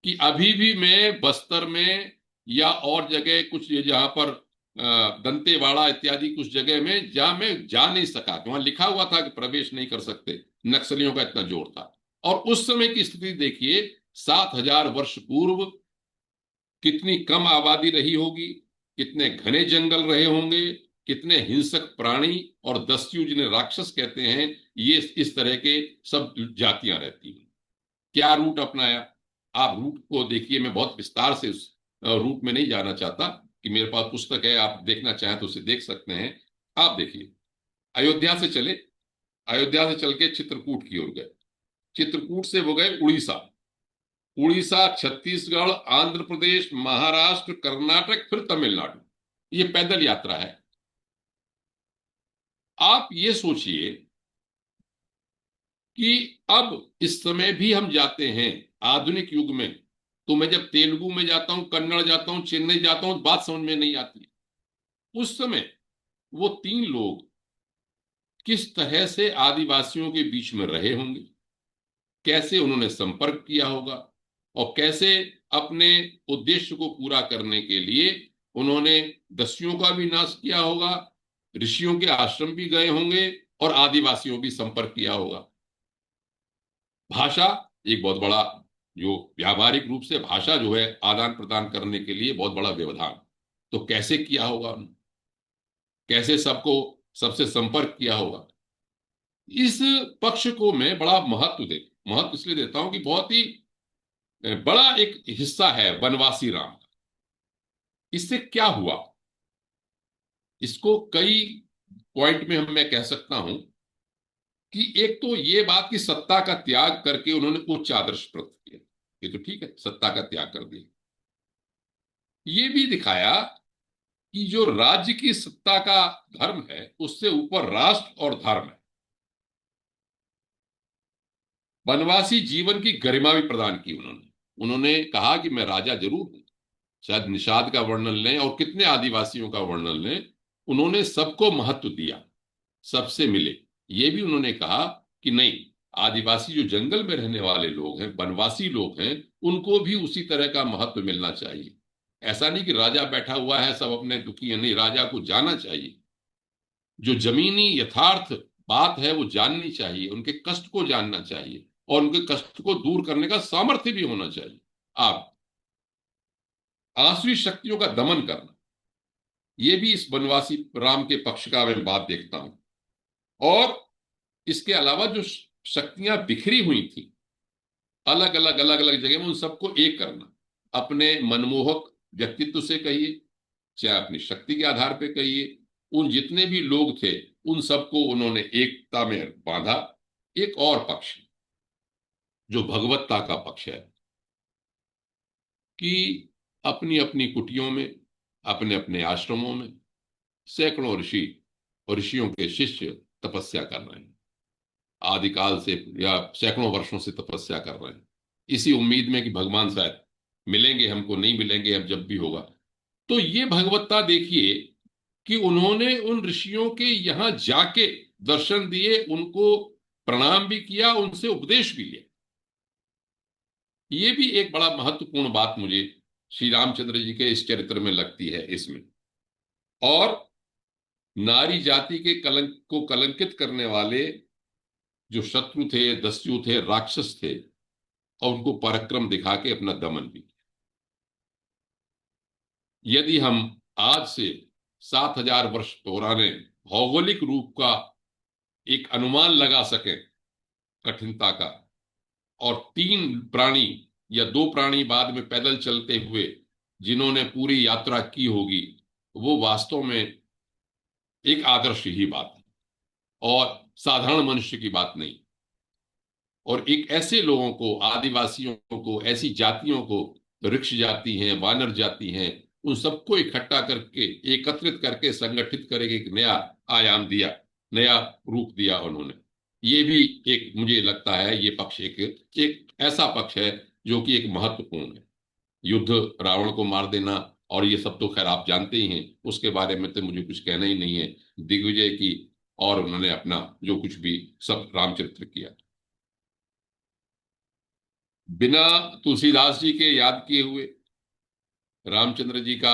कि अभी भी मैं बस्तर में या और जगह कुछ जहां पर दंतेवाड़ा इत्यादि कुछ जगह में जहां मैं जा नहीं सका, वहां लिखा हुआ था कि प्रवेश नहीं कर सकते, नक्सलियों का इतना जोर था। और उस समय की स्थिति देखिए, 7,000 वर्ष पूर्व कितनी कम आबादी रही होगी, कितने घने जंगल रहे होंगे, कितने हिंसक प्राणी और दस्यु जिन्हें राक्षस कहते हैं, ये इस तरह के सब जातियां रहती हैं। क्या रूट अपनाया? आप रूट को देखिए, मैं बहुत विस्तार से उस रूट में नहीं जाना चाहता, कि मेरे पास पुस्तक है, आप देखना चाहें तो उसे देख सकते हैं। आप देखिए, अयोध्या से चले, अयोध्या से चल के चित्रकूट की ओर गए, चित्रकूट से वो गए उड़ीसा, उड़ीसा, छत्तीसगढ़, आंध्र प्रदेश, महाराष्ट्र, कर्नाटक, फिर तमिलनाडु। ये पैदल यात्रा है। आप ये सोचिए कि अब इस समय भी हम जाते हैं आधुनिक युग में, तो मैं जब तेलुगु में जाता हूं, कन्नड़ जाता हूं, चेन्नई जाता हूं, बात समझ में नहीं आती। उस समय वो तीन लोग किस तरह से आदिवासियों के बीच में रहे होंगे, कैसे उन्होंने संपर्क किया होगा, और कैसे अपने उद्देश्य को पूरा करने के लिए उन्होंने दस्युओं का भी नाश किया होगा, ऋषियों के आश्रम भी गए होंगे, और आदिवासियों भी संपर्क किया होगा। भाषा एक बहुत बड़ा, जो व्यावहारिक रूप से भाषा जो है आदान प्रदान करने के लिए बहुत बड़ा व्यवधान, तो कैसे किया होगा उन्होंने, कैसे सबको सबसे संपर्क किया होगा। इस पक्ष को मैं बड़ा महत्व इसलिए देता हूं कि बहुत ही बड़ा एक हिस्सा है वनवासी राम का। इससे क्या हुआ, इसको कई पॉइंट में हम मैं कह सकता हूं कि एक तो ये बात कि सत्ता का त्याग करके उन्होंने उच्च आदर्श प्राप्त किया, ये तो ठीक है, सत्ता का त्याग कर दिया। ये भी दिखाया कि जो राज्य की सत्ता का धर्म है, उससे ऊपर राष्ट्र और धर्म है। वनवासी जीवन की गरिमा भी प्रदान की उन्होंने। उन्होंने कहा कि मैं राजा जरूर हूं, शायद निषाद का वर्णन लें और कितने आदिवासियों का वर्णन लें, उन्होंने सबको महत्व दिया, सबसे मिले। ये भी उन्होंने कहा कि नहीं, आदिवासी जो जंगल में रहने वाले लोग हैं, वनवासी लोग हैं, उनको भी उसी तरह का महत्व मिलना चाहिए। ऐसा नहीं कि राजा बैठा हुआ है सब अपने दुखी है, नहीं, राजा को जाना चाहिए, जो जमीनी यथार्थ बात है वो जाननी चाहिए, उनके कष्ट को जानना चाहिए, और उनके कष्ट को दूर करने का सामर्थ्य भी होना चाहिए। आप आसुरी शक्तियों का दमन करना, ये भी इस वनवासी राम के पक्ष का मैं बात देखता हूं। और इसके अलावा जो शक्तियां बिखरी हुई थी अलग अलग जगह में, उन सबको एक करना, अपने मनमोहक व्यक्तित्व से कहिए, चाहे अपनी शक्ति के आधार पर कहिए, उन जितने भी लोग थे उन सबको उन्होंने एकता में बांधा। एक और पक्ष जो भगवत्ता का पक्ष है, कि अपनी अपनी कुटियों में, अपने अपने आश्रमों में सैकड़ों ऋषि और ऋषियों के शिष्य तपस्या कर रहे हैं, आदिकाल से या सैकड़ों वर्षों से तपस्या कर रहे हैं, इसी उम्मीद में कि भगवान शायद मिलेंगे हमको, नहीं मिलेंगे, अब जब भी होगा। तो ये भगवत्ता देखिए कि उन्होंने उन ऋषियों के यहां जाके दर्शन दिए, उनको प्रणाम भी किया, उनसे उपदेश भी लिया। ये भी एक बड़ा महत्वपूर्ण बात मुझे श्री रामचंद्र जी के इस चरित्र में लगती है इसमें। और नारी जाति के कलंक को कलंकित करने वाले जो शत्रु थे, दस्यु थे, राक्षस थे, और उनको पराक्रम दिखा के अपना दमन भी किया। यदि हम आज से 7,000 वर्ष पुराने भौगोलिक रूप का एक अनुमान लगा सकें कठिनता का, और तीन प्राणी या दो प्राणी बाद में पैदल चलते हुए जिन्होंने पूरी यात्रा की होगी, वो वास्तव में एक आदर्श ही बात है और साधारण मनुष्य की बात नहीं। और एक ऐसे लोगों को, आदिवासियों को, ऐसी जातियों को, वृक्ष जाति हैं, वानर जाति हैं, उन सबको इकट्ठा करके, एकत्रित करके, संगठित करके एक नया आयाम दिया, नया रूप दिया उन्होंने। ये भी एक, मुझे लगता है ये पक्ष एक ऐसा पक्ष है जो कि एक महत्वपूर्ण है। युद्ध, रावण को मार देना और ये सब तो खैर आप जानते ही हैं, उसके बारे में तो मुझे कुछ कहना ही नहीं है। दिग्विजय की, और उन्होंने अपना जो कुछ भी सब रामचरित्र किया। बिना तुलसीदास जी के याद किए हुए रामचंद्र जी का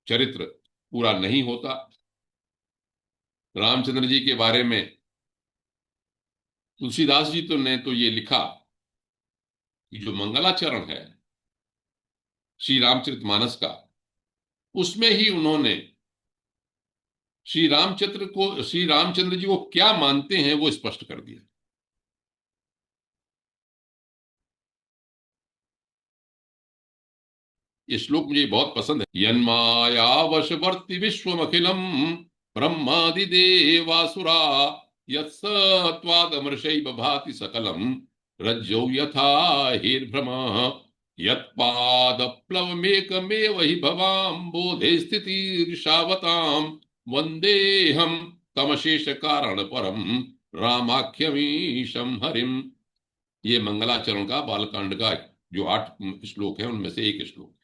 चरित्र पूरा नहीं होता। रामचंद्र जी के बारे में तुलसीदास जी ने तो ये लिखा कि जो मंगलाचरण है श्री रामचरितमानस का, उसमें ही उन्होंने श्री रामचंद्र जी को क्या मानते हैं वो स्पष्ट कर दिया। ये श्लोक मुझे बहुत पसंद है। यन्माया वशवर्ति विश्वमखिलम ब्रह्मादि देवासुरा यत्सत्वादमर्षैव भाति सकलम रज्जौ यथा हिर्भ्रमः यत्पादप्लवमेकमेव हि भवाम्बोधे स्थितिर्षावताम् वन्देऽहं तमशेष कारण परम रामाख्यमीशं हरिम। ये मंगलाचरण का, बालकांड का जो 8 श्लोक है उनमें से एक श्लोक।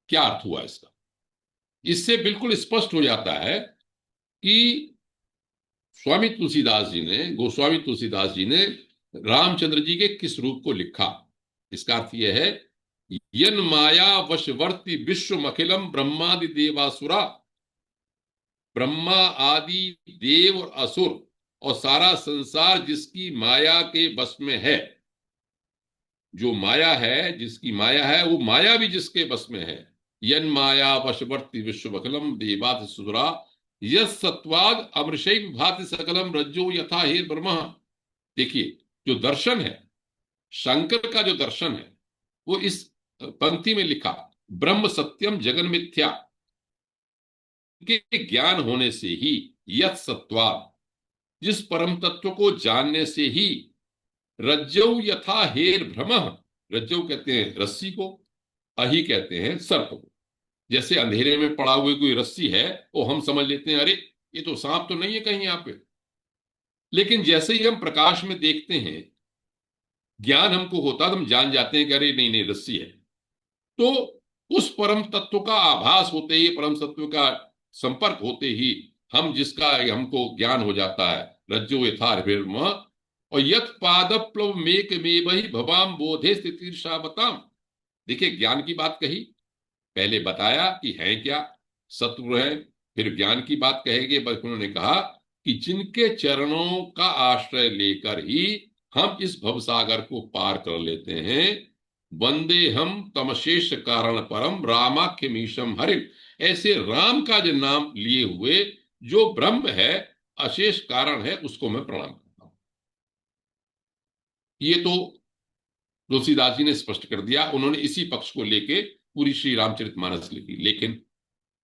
क्या अर्थ हुआ इसका? इससे बिल्कुल स्पष्ट हो जाता है कि स्वामी तुलसीदास जी ने, गोस्वामी तुलसीदास जी ने रामचंद्र जी के किस रूप को लिखा। इसका अर्थ यह है, यन माया वशवर्ती विश्व अखिलम ब्रह्मादि देवासुरा, ब्रह्मा आदि देव और असुर और सारा संसार जिसकी माया के बस में है, जो माया है, जिसकी माया है, वो माया भी जिसके बस में है। यन माया वशवर्ती विश्वबकलम देवात सुरा यस सत्वाद अमृषैव भाति सकलम रज्जो यथा हे ब्रह्म। देखिए, जो दर्शन है, शंकर का जो दर्शन है, वो इस पंक्ति में लिखा, ब्रह्म सत्यम जगन मिथ्या के ज्ञान होने से ही, यत सत्वाद, जिस परम तत्व को जानने से ही, रज्जौ यथा हेर भ्रम, रज्जौ कहते हैं रस्सी को, अही कहते हैं सर्प को। जैसे अंधेरे में पड़ा हुए कोई रस्सी है, वो हम समझ लेते हैं, अरे ये तो सांप तो नहीं है कहीं यहाँ पे। लेकिन जैसे ही हम प्रकाश में देखते हैं, ज्ञान हमको होता, तो हम जान जाते हैं कि अरे नहीं नहीं रस्सी है। तो उस परम तत्व का आभास होते ही, परम तत्व का संपर्क होते ही, हम जिसका हमको ज्ञान हो जाता है, रज्जो यथा ब्रह्म, और यत पादप्लव मेक में वही भवाम बोधे स्थितिर्षावताम। देखिए, ज्ञान की बात कही, पहले बताया कि है क्या, सत्व है, फिर ज्ञान की बात कहेंगे। बस उन्होंने कहा कि जिनके चरणों का आश्रय लेकर ही हम इस भवसागर को पार कर लेते हैं, वंदे हम तमशेष कारण परम रामाख्यमीशम हरिम। ऐसे राम का जो नाम लिए हुए जो ब्रह्म है, अशेष कारण है, उसको मैं प्रणाम करता हूं। ये तो तुलसीदास जी ने स्पष्ट कर दिया। उन्होंने इसी पक्ष को लेके पूरी श्री रामचरितमानस लिखी। लेकिन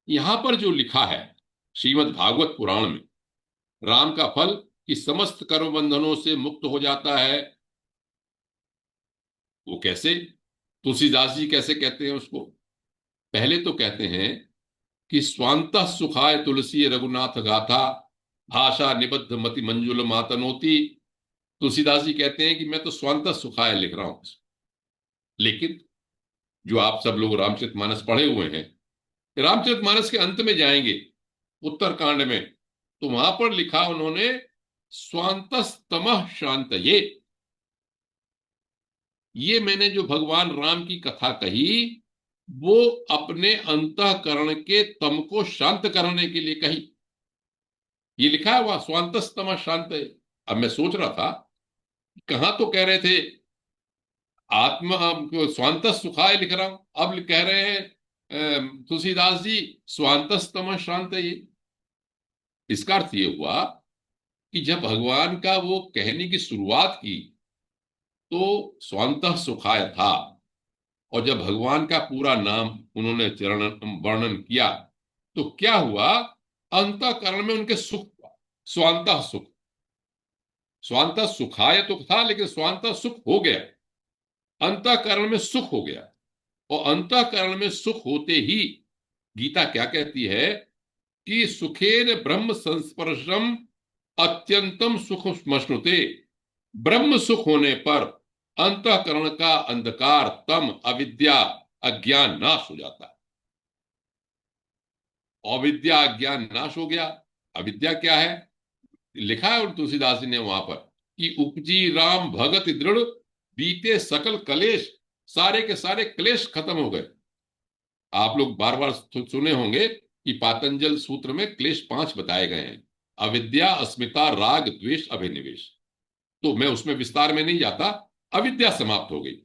यहां पर जो लिखा है श्रीमद् भागवत पुराण में, राम का फल कि समस्त कर्म बंधनों से मुक्त हो जाता है, वो कैसे? तुलसीदास जी कैसे कहते हैं उसको? पहले तो कहते हैं कि स्वांतः सुखाय तुलसी रघुनाथ गाथा भाषा निबद्ध मति मंजुल मातनोती। तुलसीदास जी कहते हैं कि मैं तो स्वांतः सुखाय लिख रहा हूं। लेकिन जो आप सब लोग रामचरितमानस पढ़े हुए हैं, रामचरितमानस के अंत में जाएंगे उत्तरकांड में, तो वहां पर लिखा उन्होंने स्वांतस्तमः शांतये। ये मैंने जो भगवान राम की कथा कही, वो अपने अंतःकरण के तम को शांत करने के लिए कही। ये लिखा है वहां स्वांतस्तमः शांतये। अब मैं सोच रहा था, कहां तो कह रहे थे आत्मा स्वांत सुखाय लिख रहा हूं, अब कह रहे हैं तुलसीदास जी स्वांतस्तम शांत। ये इसका अर्थ ये हुआ कि जब भगवान का वो कहने की शुरुआत की तो स्वांत सुखाय था, और जब भगवान का पूरा नाम उन्होंने चरण वर्णन किया तो क्या हुआ, अंतःकरण में उनके सुख हुआ, स्वांत सुख। स्वांतः सुखाय तो था, लेकिन स्वांतः सुख हो गया, अंतःकरण में सुख हो गया। और अंतःकरण में सुख होते ही गीता क्या कहती है कि सुखेन ब्रह्म संस्पर्शम अत्यंतम सुख मश्नुते। ब्रह्म सुख होने पर अंतःकरण का अंधकार, तम, अविद्या, अज्ञान नाश हो जाता है। अविद्या अज्ञान नाश हो गया। अविद्या क्या है? लिखा है और तुलसीदास जी ने वहां पर कि उपजी राम भगत दृढ़, बीते सकल कलेश, सारे के सारे क्लेश खत्म हो गए। आप लोग बार बार सुने होंगे कि पातंजल सूत्र में क्लेश 5 बताए गए हैं। अविद्या, अस्मिता, राग, द्वेष, अभिनिवेश। तो मैं उसमें विस्तार में नहीं जाता। अविद्या समाप्त हो गई।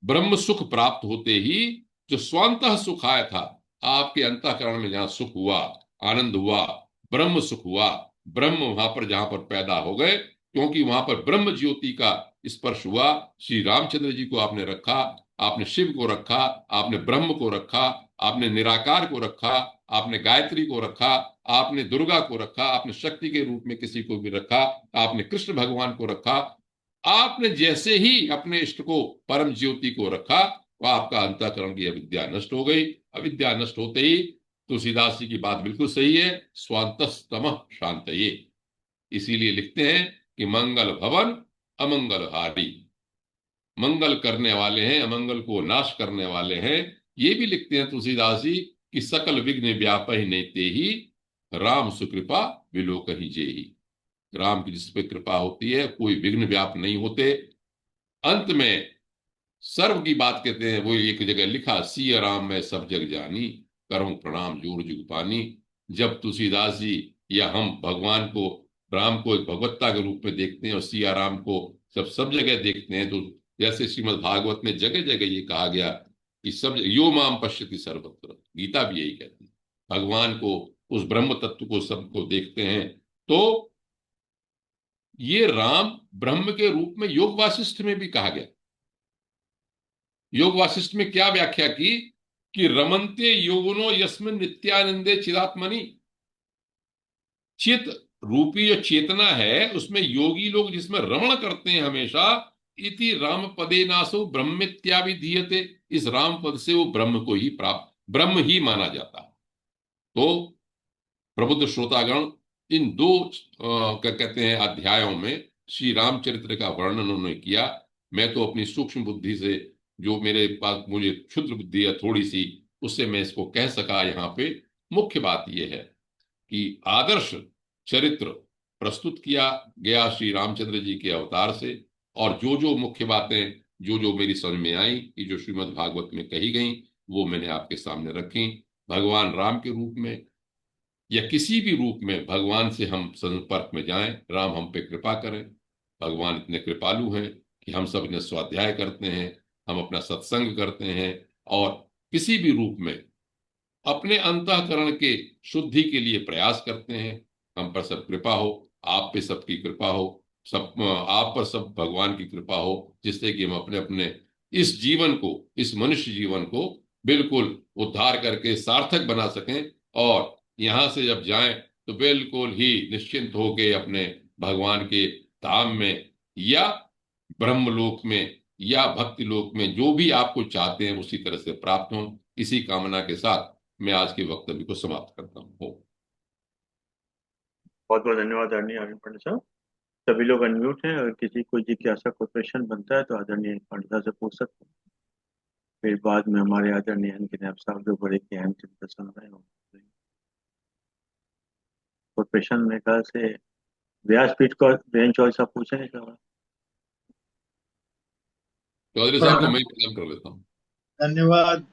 ब्रह्म सुख प्राप्त होते ही जो स्वांतः सुख आया था, आपके अंतःकरण में जहां सुख हुआ, आनंद हुआ, ब्रह्म सुख हुआ, ब्रह्म वहां पर जहां पर पैदा हो गए, क्योंकि वहां पर ब्रह्म ज्योति का स्पर्श हुआ। श्री रामचंद्र जी को आपने रखा, आपने शिव को रखा, आपने ब्रह्म को रखा, आपने निराकार को रखा, आपने गायत्री को रखा, आपने दुर्गा को रखा, आपने शक्ति के रूप में किसी को भी रखा, आपने कृष्ण भगवान को रखा। आपने जैसे ही अपने इष्ट को, परम ज्योति को रखा, वह आपका अंतःकरण की अविद्या नष्ट हो गई। अविद्या नष्ट होते ही तुलसीदास जी की बात बिल्कुल सही है, स्वांतस्तमः शांतये। इसीलिए लिखते हैं कि मंगल भवन अमंगल हारी। मंगल करने वाले हैं, अमंगल को नाश करने वाले हैं। ये भी लिखते हैं तुलसीदास जी कि सकल विघ्न व्यापहि नेते ही, राम सुकृपा विलोक ही जेही। राम की जिस पे कृपा होती है कोई विघ्न व्याप नहीं होते। अंत में सर्व की बात कहते हैं, वो एक जगह लिखा, सिया राम मैं सब जग जानी, करूं प्रणाम जोर जुग पानी। जब तुलसीदास जी या हम भगवान को, राम को एक भगवत्ता के रूप में देखते हैं और सिया राम को जब सब जगह देखते हैं, तो जैसे श्रीमद् भागवत में जगह जगह ये कहा गया कि सब यो माम पश्यति सर्वत्र, गीता भी यही कहती है। भगवान को, उस ब्रह्म तत्व को, सबको देखते हैं। तो ये राम ब्रह्म के रूप में योग वासिष्ठ में भी कहा गया। योग वासिष्ठ में क्या व्याख्या की कि रमन्ते योगिनो यस्मिन् नित्यानंदे चिदात्मनि। चित रूपी जो चेतना है उसमें योगी लोग जिसमें रमण करते हैं हमेशा, इति राम पदे नासो ब्रह्मित्याभिधीयते। इस राम पद से वो ब्रह्म को ही प्राप्त, ब्रह्म ही माना जाता है। तो प्रबुद्ध श्रोतागण, इन दो क्या कहते हैं अध्यायों में श्री रामचरित्र का वर्णन उन्होंने किया। मैं तो अपनी सूक्ष्म बुद्धि से, जो मेरे पास मुझे क्षुद्र बुद्धि है थोड़ी सी, उससे मैं इसको कह सका। यहाँ पे मुख्य बात यह है कि आदर्श चरित्र प्रस्तुत किया गया श्री रामचंद्र जी के अवतार से। और जो जो मुख्य बातें, जो जो मेरी समझ में आई कि जो श्रीमद् भागवत में कही गई, वो मैंने आपके सामने रखी। भगवान राम के रूप में या किसी भी रूप में भगवान से हम संपर्क में जाएं, राम हम पे कृपा करें। भगवान इतने कृपालु हैं कि हम सब इन्हें स्वाध्याय करते हैं, हम अपना सत्संग करते हैं, और किसी भी रूप में अपने अंतःकरण के शुद्धि के लिए प्रयास करते हैं। हम पर सब कृपा हो, आप पे सबकी कृपा हो, सब आप पर सब भगवान की कृपा हो, जिससे कि हम अपने अपने इस जीवन को, इस मनुष्य जीवन को बिल्कुल उद्धार करके सार्थक बना सकें। और यहां से जब जाएं तो बिल्कुल ही निश्चिंत होके अपने भगवान के धाम में या ब्रह्मलोक में या भक्ति लोक में, जो भी आपको चाहते हैं उसी तरह से प्राप्त हो। इसी कामना के साथ मैं आज के वक्तव्य को समाप्त करता हूँ। बहुत बहुत धन्यवाद आदरणीय आनंद पंडित साहब। सभी लोग अनम्यूट हैं, अगर किसी कोई जिज्ञासा कोई क्वेश्चन बनता है तो आदरणीय पंडित साहब से पूछ सकते हैं। फिर बाद में हमारे आदरणीय नायब साहब जो बड़े गहन चिंतन सुन रहे हो, कोई क्वेश्चन मेरे ख्याल से व्यासपीठ को बेंच चौधरी साहब पूछेंगे क्या? चौधरी साहब को मैं ही प्रणाम कर लेता हूँ। धन्यवाद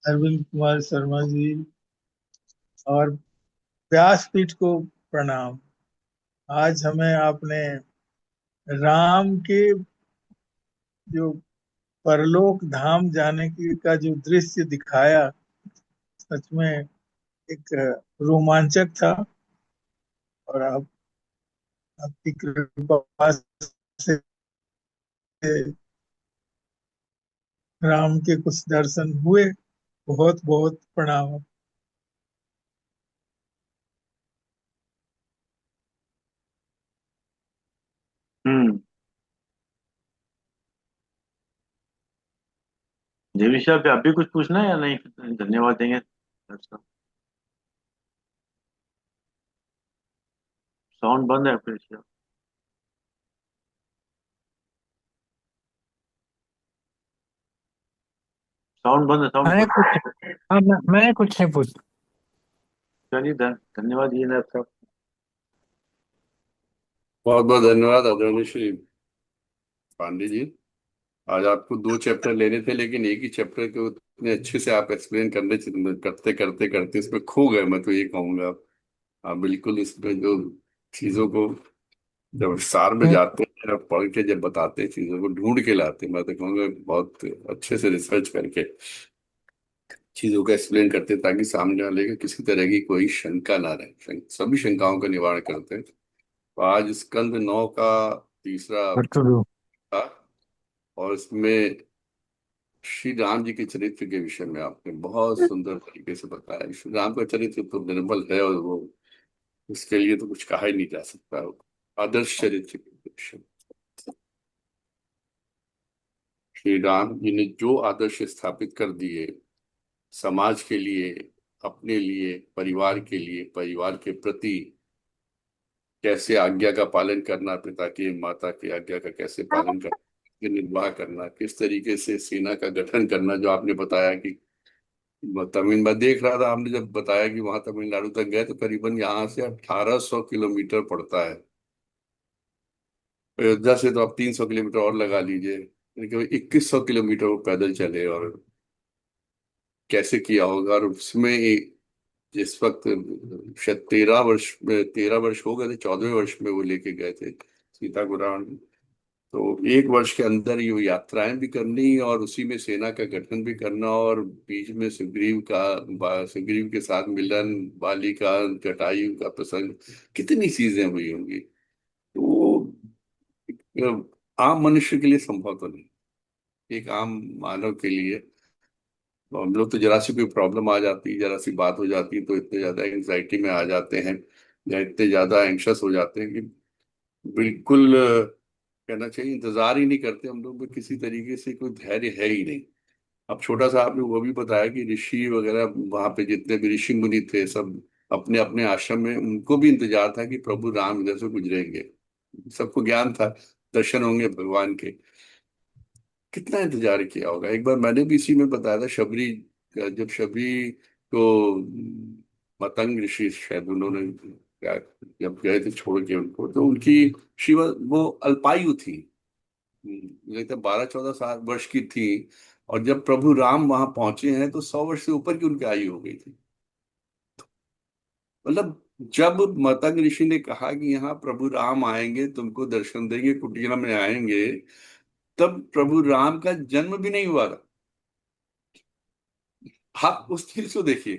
अरविंद कुमार शर्मा जी, और व्यासपीठ को प्रणाम। आज हमें आपने राम के जो परलोक धाम जाने की का जो दृश्य दिखाया, सच में एक रोमांचक था। और आप, आपकी कृपा से राम के कुछ दर्शन हुए। बहुत बहुत प्रणाम। हम्म। देवी साहब आप भी कुछ पूछना है या नहीं? धन्यवाद देंगे। साउंड बंद है फिर से। साउंड बंद है, साउंड मैंने बंद कुछ हाँ, मैंने कुछ नहीं पूछा। है। चलिए धन्यवाद जी नायब साहब। बहुत बहुत धन्यवाद आदरणीय श्री पांडे जी। आज आपको दो चैप्टर लेने थे, लेकिन एक ही चैप्टर को इतने अच्छे से आप एक्सप्लेन करते करते करते इसमें खो गए, मैं तो ये कहूंगा। आप बिल्कुल इसमें जो चीजों को जब सार में नहीं, जाते हैं और पढ़ के जब बताते हैं, चीजों को ढूंढ के लाते हैं, मैं तो कहूँगा बहुत अच्छे से रिसर्च करके चीजों को एक्सप्लेन करते हैं, ताकि सामने वाले को किसी तरह की कोई शंका ना रहे। सभी शंकाओं का निवारण करते हैं। तो आज स्कंद 9 का तीसरा टुडू। था, और इसमें श्री राम जी के चरित्र के विषय में आपने बहुत सुंदर तरीके से बताया। श्री राम का चरित्र तो निर्मल है, और वो उसके लिए तो कुछ कहा ही नहीं जा सकता। आदर्श चरित्र के विषय में श्री राम जी ने जो आदर्श स्थापित कर दिए समाज के लिए, अपने लिए, परिवार के लिए, परिवार के प्रति कैसे आज्ञा का पालन करना, पिता की माता की आज्ञा का कैसे पालन करना, कैसे निर्वाह करना, किस तरीके से सेना का गठन करना, जो आपने बताया कि तमिल मैं देख रहा था, आपने जब बताया कि वहां तमिलनाडु तक गए, तो करीबन यहाँ से 1800 किलोमीटर पड़ता है। अयोध्या से तो आप 300 किलोमीटर और लगा लीजिए, यानी कि 2100 किलोमीटर वो पैदल चले। और कैसे किया होगा, और उसमें जिस वक्त शायद 13 वर्ष हो गए थे, 14वें वर्ष में वो लेके गए थे सीता को रावण। तो एक वर्ष के अंदर ये यात्राएं भी करनी, और उसी में सेना का गठन भी करना, और बीच में सुग्रीव के साथ मिलन, बाली का, जटायु का प्रसंग, कितनी चीजें हुई होंगी। तो आम मनुष्य के लिए संभव तो नहीं, एक आम मानव के लिए। तो हम लोग तो जरा सी कोई प्रॉब्लम आ जाती है, जरा सी बात हो जाती है, तो इतने ज्यादा एंग्जाइटी में आ जाते हैं, या इतने ज्यादा एंक्शस हो जाते हैं कि बिल्कुल कहना चाहिए इंतजार ही नहीं करते। हम लोग में किसी तरीके से कोई धैर्य है ही नहीं। अब छोटा सा आपने वो भी बताया कि ऋषि वगैरह वहां पे जितने भी ऋषि मुनि थे, सब अपने अपने आश्रम में, उनको भी इंतजार था कि प्रभु राम इधर से गुजरेंगे। सबको ज्ञान था दर्शन होंगे भगवान के। कितना इंतजार किया होगा। एक बार मैंने भी इसी में बताया था, शबरी, जब शबरी को मतंग ऋषि शायद उन्होंने क्या, जब गए थे छोड़ के उनको, तो उनकी शिव वो अल्पायु थी, मुझे लगता 12-14 वर्ष की थी। और जब प्रभु राम वहां पहुंचे हैं, तो 100 वर्ष से ऊपर की उनकी आयु हो गई थी। मतलब जब मतंग ऋषि ने कहा कि यहाँ प्रभु राम आएंगे, तुमको दर्शन देंगे, कुटिया में आएंगे, तब प्रभु राम का जन्म भी नहीं हुआ था। आप उस चीज को देखिए,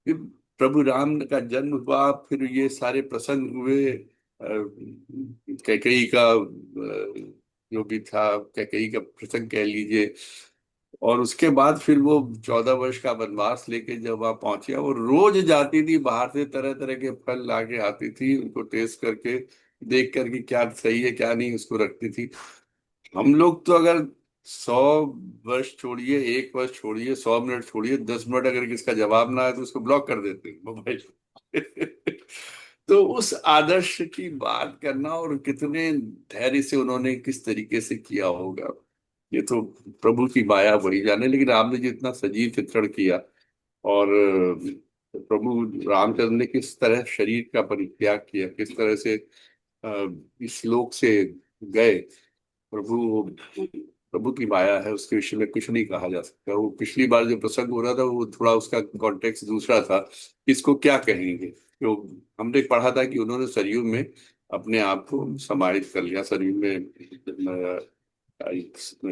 फिर प्रभु राम का जन्म हुआ, फिर ये सारे प्रसंग हुए, कैकेयी का जो भी था, कैकेयी का प्रसंग कह लीजिए। और उसके बाद फिर वो 14 वर्ष का वनवास लेके जब वहां पहुंचे, वो रोज जाती थी बाहर से, तरह तरह के फल लाके आती थी, उनको टेस्ट करके देख करके क्या सही है क्या नहीं उसको रखती थी। हम लोग तो अगर 100 वर्ष छोड़िए, 1 वर्ष छोड़िए, 100 मिनट छोड़िए, 10 मिनट अगर किसका जवाब ना आए तो उसको ब्लॉक कर देते हैं मोबाइल। तो उस आदर्श की बात करना, और कितने धैर्य से उन्होंने किस तरीके से किया होगा, ये तो प्रभु की माया वही जाने। लेकिन आपने जितना सजीव चित्रण किया, और प्रभु रामचंद्र ने किस तरह शरीर का परित्याग किया, किस तरह से इस लोक से गए, प्रभु प्रभु की माया है, उसके विषय में कुछ नहीं कहा जा सकता। वो पिछली बार जो प्रसंग हो रहा था, वो थोड़ा उसका कॉन्टेक्स्ट दूसरा था, इसको क्या कहेंगे। तो हमने पढ़ा था कि उन्होंने सरयू में अपने आप को समाहित कर लिया, सरयू में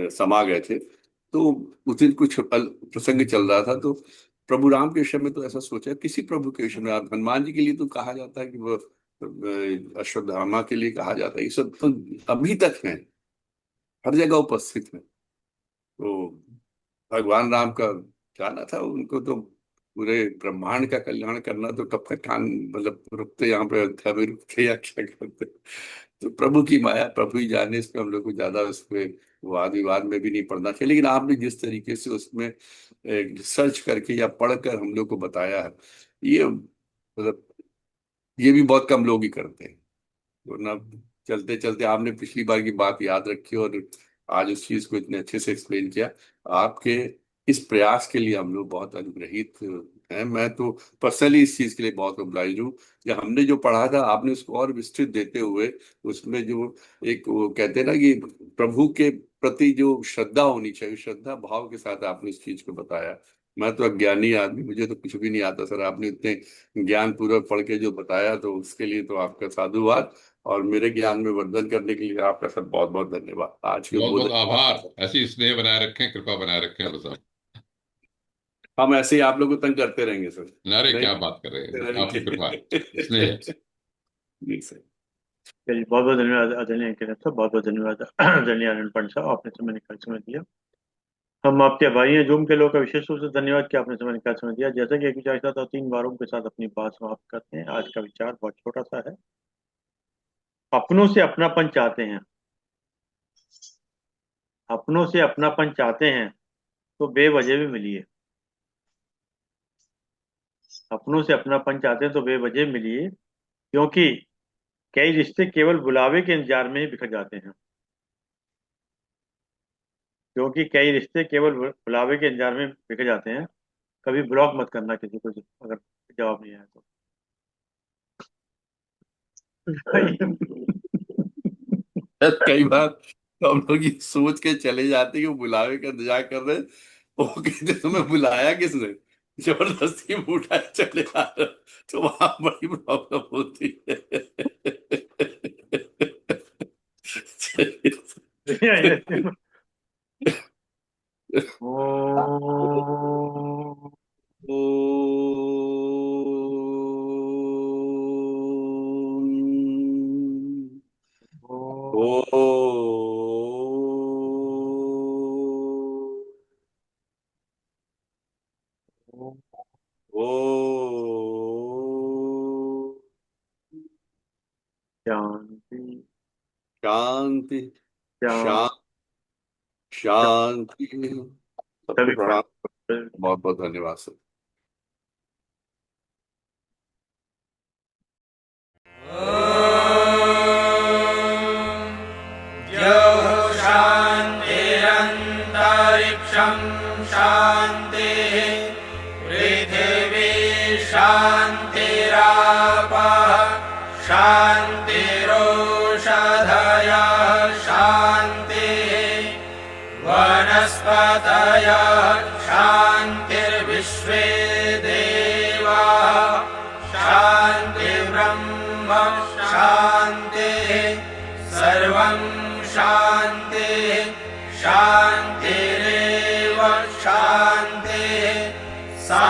समा गए थे। तो उस दिन कुछ प्रसंग चल रहा था, तो प्रभु राम के विषय में तो ऐसा सोचा, किसी प्रभु के विषय में, आप हनुमान जी के लिए तो कहा जाता है कि वो अश्वत्थामा के लिए कहा जाता है, ये सब तो अभी तक है, हर जगह उपस्थित है। तो भगवान राम का जाना था उनको, तो पूरे ब्रह्मांड का कल्याण करना, तो कब तक कान मतलब रुकते यहाँ पे, अयोध्या में रुकते या क्या करते। तो प्रभु की माया प्रभु ही जाने, इसमें हम लोग को ज्यादा उसमें वाद विवाद में भी नहीं पड़ना चाहिए। लेकिन आपने जिस तरीके से उसमें रिसर्च करके या पढ़कर हम लोग को बताया है, ये मतलब ये भी बहुत कम लोग ही करते हैं। वरना चलते चलते आपने पिछली बार की बात याद रखी और आज उस चीज को इतने अच्छे से एक्सप्लेन किया। आपके इस प्रयास के लिए हम लोग बहुत अनुग्रहित हैं। मैं तो पर्सनली इस चीज के लिए बहुत ऑब्लाइज हूँ कि हमने जो पढ़ा था आपने उसको और विस्तृत देते हुए उसमें जो एक वो कहते हैं ना कि प्रभु के प्रति जो श्रद्धा होनी चाहिए, श्रद्धा भाव के साथ आपने इस चीज को बताया। मैं तो अज्ञानी आदमी, मुझे तो कुछ भी नहीं आता सर, आपने इतने ज्ञान पूर्वक पढ़ के जो बताया, तो उसके लिए तो आपका साधुवाद। और मेरे ज्ञान में वर्धन करने के लिए आपका सर बहुत बहुत धन्यवाद। आज के बहुत बोध बहुत आभार। ऐसी स्नेह बनाए रखें, कृपा बनाए रखें अल्लाह साहब। हम ऐसे ही आप लोग को तंग करते रहेंगे सर। अरे नहीं क्या बात कर रहे हैं, आपकी कृपा है, रहेंगे। स्नेह है। जी सर। चलिए, बहुत बहुत धन्यवाद आदरणीय अंकित साहब, बहुत बहुत धन्यवाद आदरणीय आनंद पंडित साहब, आपने समय निकाल समय दिया। हम आपके आभारी हैं। जूम के लोगों का विशेष रूप से धन्यवाद कि आपने समय निकाल समय दिया। जैसा कि एक विचार था, तो 3 बारों के साथ अपनी बात समाप्त करते हैं। आज का विचार बहुत छोटा सा है। अपनों से अपनापन चाहते हैं, अपनों से अपनापन चाहते हैं तो बेवजह भी मिलिए। अपनों से अपनापन चाहते हैं तो बेवजह मिलिए, क्योंकि कई रिश्ते केवल बुलावे के इंतजार में ही बिखर जाते हैं। क्योंकि कई रिश्ते केवल बुलावे के इंतजार में बिखर जाते हैं। कभी ब्लॉक मत करना किसी को अगर जवाब नहीं आया तो। कई बार तो हम लोग ये सोच के चले जाते हैं कि वो बुलावे का इंतजार कर रहे हैं, वो कहते तुम्हें बुलाया किसने, जबरदस्ती में उठाए चले आ रहे हो। तो वहां बड़ी प्रॉब्लम होती है। ओ शांति शांति शांति शांति। सबको सभी प्रणाम, प्राण। बहुत बहुत धन्यवाद सर। शान्तिरन्तरिक्षं शान्तिः पृथिवी शान्तिरापः शान्तिरोषधयः शान्तिः वनस्पतयः शान्तिर्विश्वे देवाः शान्तिर्ब्रह्म शान्तिः सर्वं शान्तिः शान्तिरेव शान्तिः सा